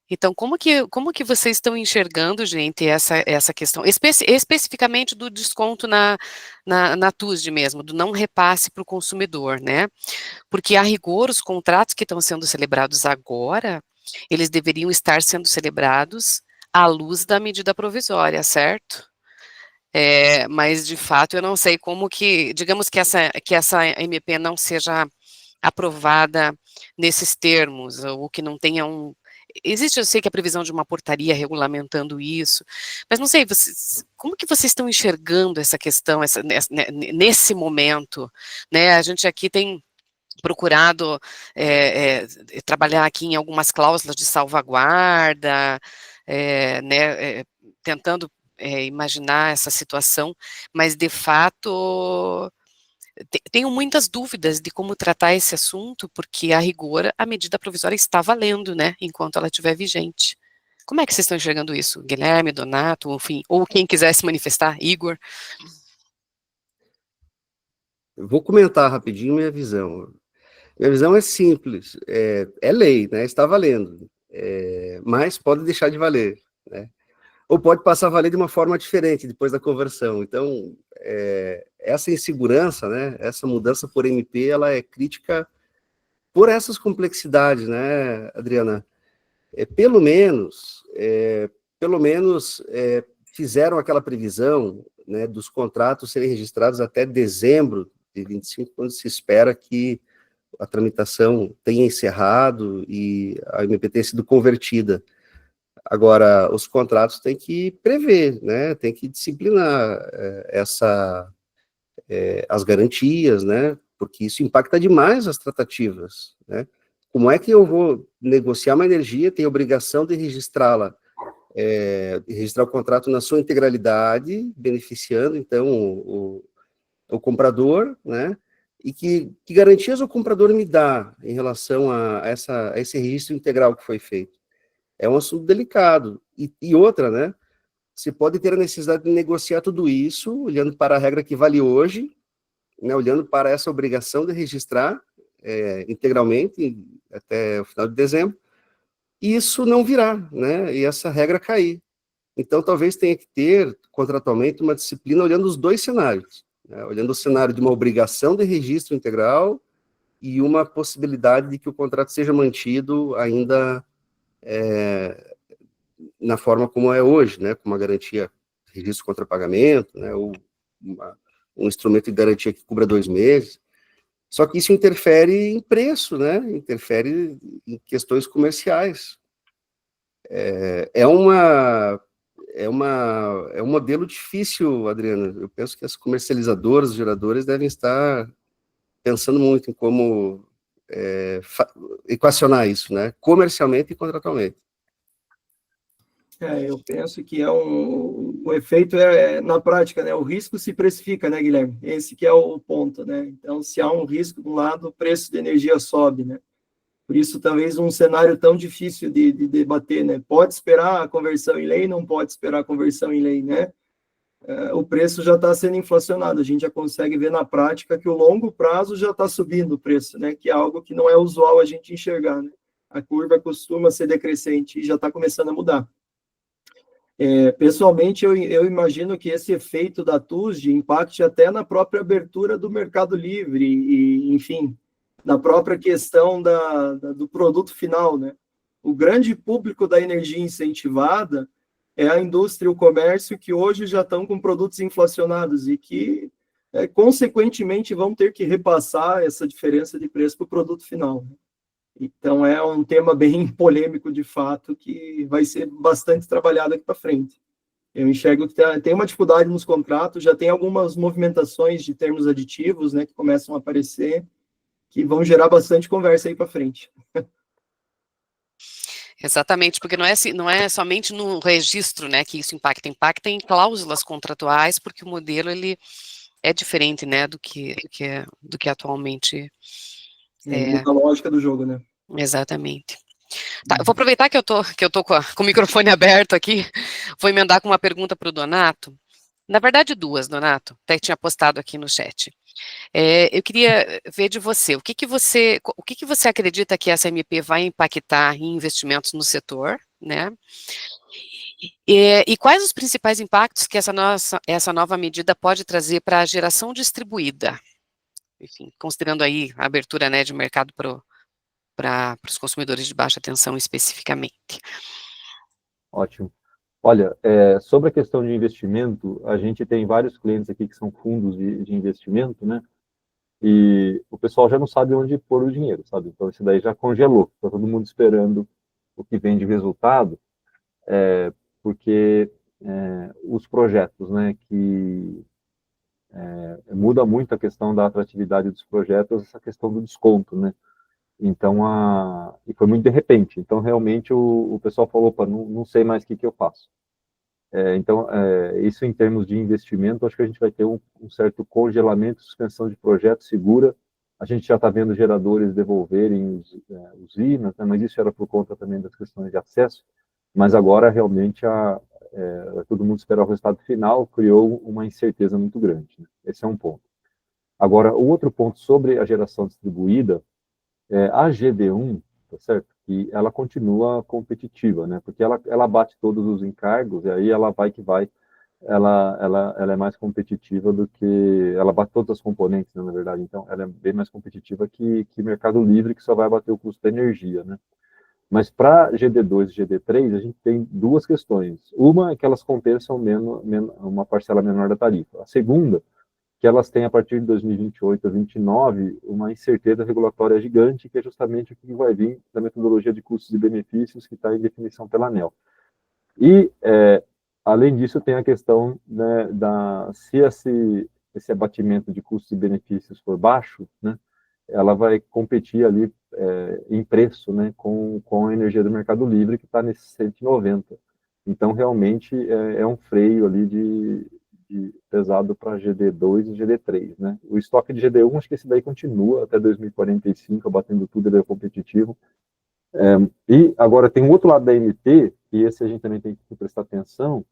Então, como que vocês estão enxergando, gente, essa questão, especificamente do desconto na TUSD mesmo, do não repasse para o consumidor, né? Porque, a rigor, os contratos que estão sendo celebrados agora, eles deveriam estar sendo celebrados à luz da medida provisória, certo? Mas, de fato, eu não sei como que, digamos que essa MP não seja aprovada nesses termos, ou que não tenha existe, eu sei que a previsão de uma portaria regulamentando isso, mas não sei, como que vocês estão enxergando essa questão, nesse momento, né? A gente aqui tem procurado trabalhar aqui em algumas cláusulas de salvaguarda, né, tentando imaginar essa situação, mas, de fato, tenho muitas dúvidas de como tratar esse assunto, porque, a rigor, a medida provisória está valendo, né, enquanto ela estiver vigente. Como é que vocês estão enxergando isso? Guilherme, Donato, enfim, ou quem quiser se manifestar, Igor? Eu vou comentar rapidinho minha visão. Minha visão é simples, é lei, né, está valendo, mas pode deixar de valer, né, ou pode passar a valer de uma forma diferente depois da conversão. Então, essa insegurança, né, essa mudança por MP, ela é crítica por essas complexidades, né, Adriana? Pelo menos, fizeram aquela previsão, né, dos contratos serem registrados até dezembro de 25, quando se espera que a tramitação tenha encerrado e a MP tenha sido convertida. Agora, os contratos têm que prever, né, tem que disciplinar as garantias, né, porque isso impacta demais as tratativas, né. Como é que eu vou negociar uma energia, tenho a obrigação de registrá-la, registrar o contrato na sua integralidade, beneficiando, então, o comprador, né, e que garantias o comprador me dá em relação a esse registro integral que foi feito? É um assunto delicado. E outra, né, você pode ter a necessidade de negociar tudo isso, olhando para a regra que vale hoje, né, olhando para essa obrigação de registrar integralmente até o final de dezembro, e isso não virar, né, e essa regra cair. Então, talvez tenha que ter, contratualmente, uma disciplina olhando os dois cenários, né, olhando o cenário de uma obrigação de registro integral e uma possibilidade de que o contrato seja mantido ainda na forma como é hoje, né, com uma garantia, registro contra pagamento, né, ou um instrumento de garantia que cubra 2 meses. Só que isso interfere em preço, né, interfere em questões comerciais. É um modelo difícil, Adriana. Eu penso que as comercializadoras, os geradores devem estar pensando muito em como equacionar isso, né, comercialmente e contratualmente. Eu penso que o efeito na prática, né? O risco se precifica, né, Guilherme? Esse que é o ponto, né? Então, se há um risco de um lado, o preço de energia sobe, né? Por isso, talvez um cenário tão difícil de debater, né? Pode esperar a conversão em lei, não pode esperar a conversão em lei, né? O preço já está sendo inflacionado, a gente já consegue ver na prática que o longo prazo já está subindo o preço, né? Que é algo que não é usual a gente enxergar, né? A curva costuma ser decrescente e já está começando a mudar. Pessoalmente, eu imagino que esse efeito da TUSD impacte até na própria abertura do Mercado Livre e, enfim, na própria questão do produto final, né? O grande público da energia incentivada é a indústria e o comércio, que hoje já estão com produtos inflacionados e que, consequentemente, vão ter que repassar essa diferença de preço para o produto final, né? Então, é um tema bem polêmico, de fato, que vai ser bastante trabalhado aqui para frente. Eu enxergo que tem uma dificuldade nos contratos, já tem algumas movimentações de termos aditivos, né, que começam a aparecer, que vão gerar bastante conversa aí para frente. Exatamente, porque não é somente no registro, né, que isso impacta em cláusulas contratuais, porque o modelo, ele é diferente, né, do que atualmente. Muda a lógica do jogo, né? Exatamente. Tá, eu vou aproveitar que eu tô com o microfone aberto aqui, vou emendar com uma pergunta para o Donato. Na verdade, duas, Donato, até tinha postado aqui no chat. Eu queria ver de você, o que que você acredita que essa MP vai impactar em investimentos no setor, né? E quais os principais impactos que essa nova medida pode trazer para a geração distribuída? Enfim, considerando aí a abertura, né, de mercado para os consumidores de baixa tensão especificamente. Ótimo. Olha, sobre a questão de investimento, a gente tem vários clientes aqui que são fundos de investimento, né? E o pessoal já não sabe onde pôr o dinheiro, sabe? Então, isso daí já congelou. Está todo mundo esperando o que vem de resultado, porque os projetos, né, que muda muito a questão da atratividade dos projetos, essa questão do desconto, né? Então, e foi muito de repente. Então, realmente, o pessoal falou, opa, não sei mais o que eu faço. Então, isso em termos de investimento, acho que a gente vai ter um certo congelamento, suspensão de projetos segura. A gente já está vendo geradores devolverem usinas, né, mas isso era por conta também das questões de acesso. Mas agora, realmente, todo mundo espera o resultado final, criou uma incerteza muito grande. Né? Esse é um ponto. Agora, o outro ponto sobre a geração distribuída, a GD1, tá certo? E ela continua competitiva, né? Porque ela bate todos os encargos e aí ela vai que vai. Ela é mais competitiva do que... Ela bate todas as componentes, né, na verdade. Então, ela é bem mais competitiva que Mercado Livre, que só vai bater o custo da energia, né? Mas para GD2 e GD3, a gente tem duas questões. Uma é que elas compensam uma parcela menor da tarifa. A segunda, que elas têm, a partir de 2028 a 2029, uma incerteza regulatória gigante, que é justamente o que vai vir da metodologia de custos e benefícios que está em definição pela ANEEL. E, além disso, tem a questão, né, se esse abatimento de custos e benefícios for baixo, né, ela vai competir ali em preço, né, com a energia do Mercado Livre, que está nesse 190. Então, realmente, é um freio ali pesado para GD2 e GD3, né? O estoque de GD1, acho que esse daí continua até 2045, batendo tudo, ele é competitivo. E agora tem um outro lado da MP, e esse a gente também tem que prestar atenção,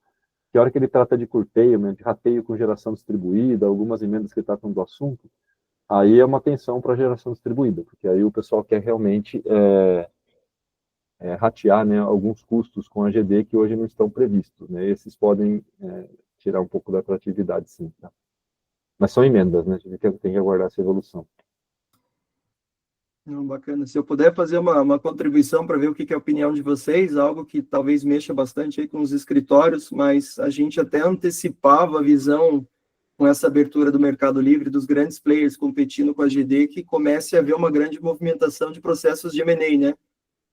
que a hora que ele trata de curtailment, de rateio com geração distribuída, algumas emendas que tratam do assunto, aí é uma atenção para a geração distribuída, porque aí o pessoal quer realmente ratear, né, alguns custos com a GD que hoje não estão previstos, né? Esses podem tirar um pouco da atratividade, sim, tá? Mas são emendas, né? A gente tem que aguardar essa evolução. Não, bacana. Se eu puder fazer uma contribuição para ver o que é a opinião de vocês, algo que talvez mexa bastante aí com os escritórios, mas a gente até antecipava a visão com essa abertura do Mercado Livre, dos grandes players competindo com a GD, que comece a haver uma grande movimentação de processos de M&A, né?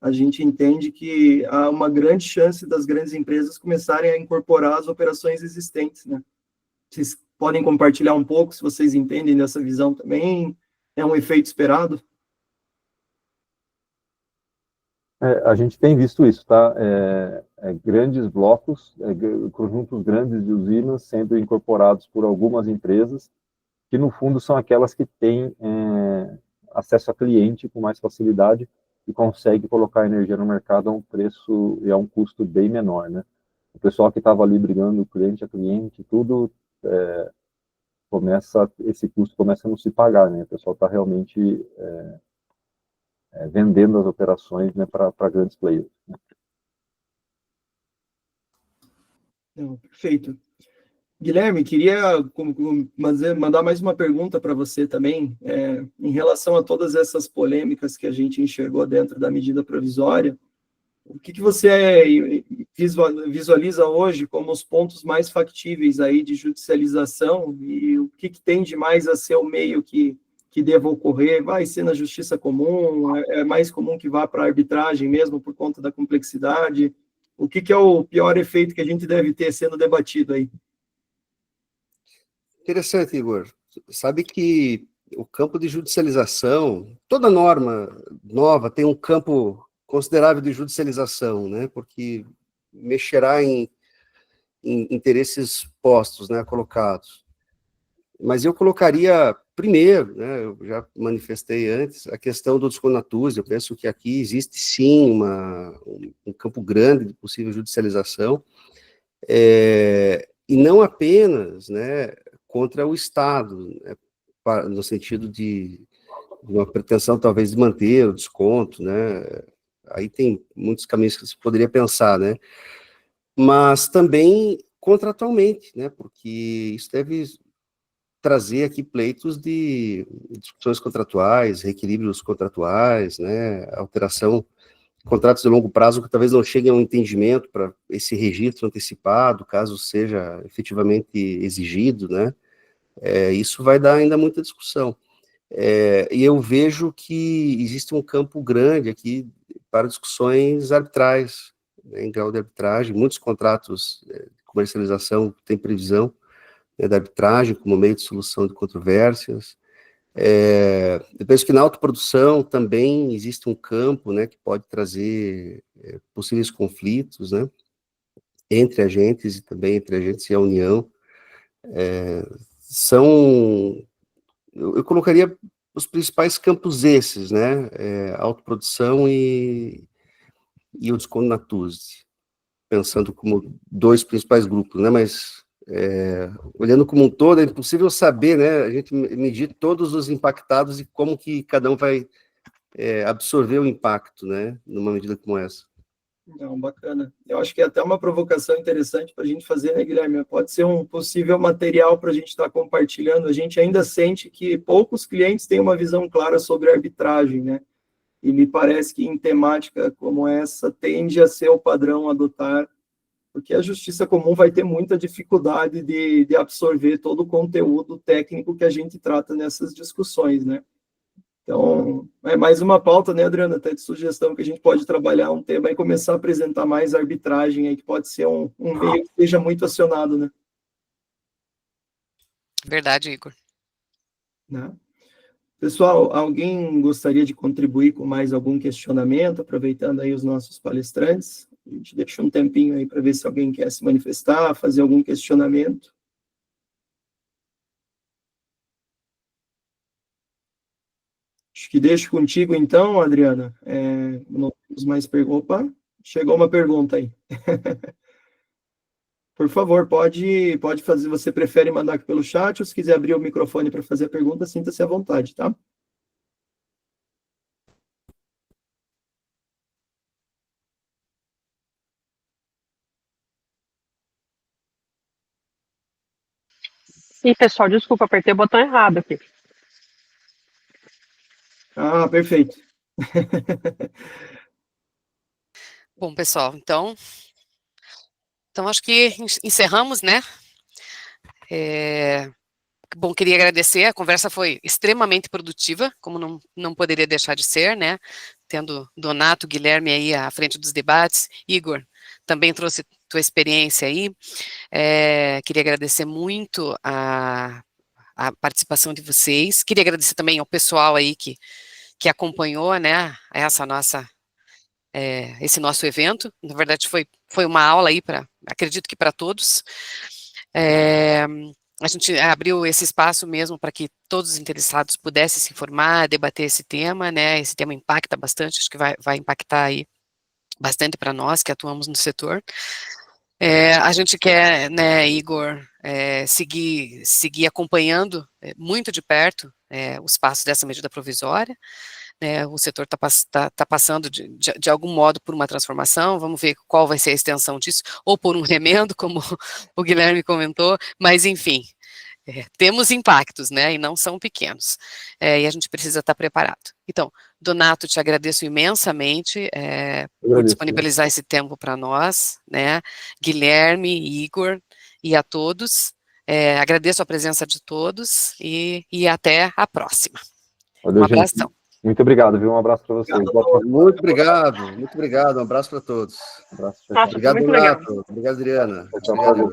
A gente entende que há uma grande chance das grandes empresas começarem a incorporar as operações existentes, né? Vocês podem compartilhar um pouco, se vocês entendem dessa visão também? É um efeito esperado? A gente tem visto isso, tá? Grandes blocos, conjuntos grandes de usinas sendo incorporados por algumas empresas, que no fundo são aquelas que têm acesso a cliente com mais facilidade e consegue colocar energia no mercado a um preço e a um custo bem menor, né? O pessoal que estava ali brigando cliente a cliente, tudo esse custo começa a não se pagar, né? O pessoal está realmente vendendo as operações, né, para grandes players. Né? Perfeito. Guilherme, queria mandar mais uma pergunta para você também, em relação a todas essas polêmicas que a gente enxergou dentro da medida provisória. O que você visualiza hoje como os pontos mais factíveis aí de judicialização e o que tem de mais a ser o meio que deva ocorrer? Vai ser na justiça comum? É mais comum que vá para a arbitragem mesmo por conta da complexidade? O que é o pior efeito que a gente deve ter sendo debatido aí? Interessante, Igor. Sabe que o campo de judicialização, toda norma nova tem um campo considerável de judicialização, né? Porque mexerá em interesses postos, né, colocados. Mas eu colocaria primeiro, né, eu já manifestei antes, a questão do desconatus. Eu penso que aqui existe sim um campo grande de possível judicialização, e não apenas, né, contra o Estado, né, no sentido de uma pretensão talvez de manter o desconto, né, aí tem muitos caminhos que você poderia pensar, né, mas também contratualmente, né, porque isso deve trazer aqui pleitos de discussões contratuais, reequilíbrios contratuais, né, alteração de contratos de longo prazo que talvez não cheguem a um entendimento para esse registro antecipado, caso seja efetivamente exigido, né, isso vai dar ainda muita discussão. E eu vejo que existe um campo grande aqui para discussões arbitrais, né, em grau de arbitragem, muitos contratos de comercialização têm previsão, né, da arbitragem como meio de solução de controvérsias. Eu penso que na autoprodução também existe um campo, né, que pode trazer possíveis conflitos, né, entre agentes e também entre agentes e a União. Eu colocaria os principais campos esses, né, autoprodução e o desconto na TUSD, pensando como dois principais grupos, né, mas olhando como um todo, é impossível saber, né, a gente medir todos os impactados e como que cada um vai absorver o impacto, né, numa medida como essa. Não, bacana. Eu acho que é até uma provocação interessante para a gente fazer, né, Guilherme? Pode ser um possível material para a gente estar compartilhando. A gente ainda sente que poucos clientes têm uma visão clara sobre a arbitragem, né? E me parece que em temática como essa tende a ser o padrão a adotar, porque a justiça comum vai ter muita dificuldade de absorver todo o conteúdo técnico que a gente trata nessas discussões, né? Então, é mais uma pauta, né, Adriana, até de sugestão que a gente pode trabalhar um tema e começar a apresentar mais arbitragem aí, que pode ser um meio que seja muito acionado, né? Verdade, Igor. Né? Pessoal, alguém gostaria de contribuir com mais algum questionamento, aproveitando aí os nossos palestrantes? A gente deixa um tempinho aí para ver se alguém quer se manifestar, fazer algum questionamento. Acho que deixo contigo, então, Adriana. Não temos mais perguntas. Opa, chegou uma pergunta aí. Por favor, pode fazer. Você prefere mandar aqui pelo chat ou se quiser abrir o microfone para fazer a pergunta, sinta-se à vontade, tá? Sim, pessoal, desculpa, apertei o botão errado aqui. Ah, perfeito. Bom, pessoal, então acho que encerramos, né? Bom, queria agradecer, a conversa foi extremamente produtiva, como não poderia deixar de ser, né? Tendo Donato, Guilherme aí à frente dos debates, Igor também trouxe tua experiência aí. Queria agradecer muito a participação de vocês, queria agradecer também ao pessoal aí que acompanhou, né, esse nosso evento. Na verdade, foi uma aula aí acredito que para todos. A gente abriu esse espaço mesmo para que todos os interessados pudessem se informar, debater esse tema, né, esse tema impacta bastante, acho que vai impactar aí bastante para nós que atuamos no setor. A gente quer, né, Igor, seguir acompanhando muito de perto os passos dessa medida provisória, né, o setor tá passando de algum modo por uma transformação, vamos ver qual vai ser a extensão disso, ou por um remendo, como o Guilherme comentou, mas enfim, temos impactos, né, e não são pequenos, e a gente precisa estar preparado. Então, Donato, te agradeço imensamente por disponibilizar esse tempo para nós, né, Guilherme, Igor e a todos, agradeço a presença de todos e até a próxima. Valeu, um abração. Gente. Muito obrigado, viu? Um abraço para vocês. Muito obrigado, um abraço para todos. Um abraço. Nossa, Obrigado, muito legal. Donato. Obrigado, Adriana. Tchau, Obrigado.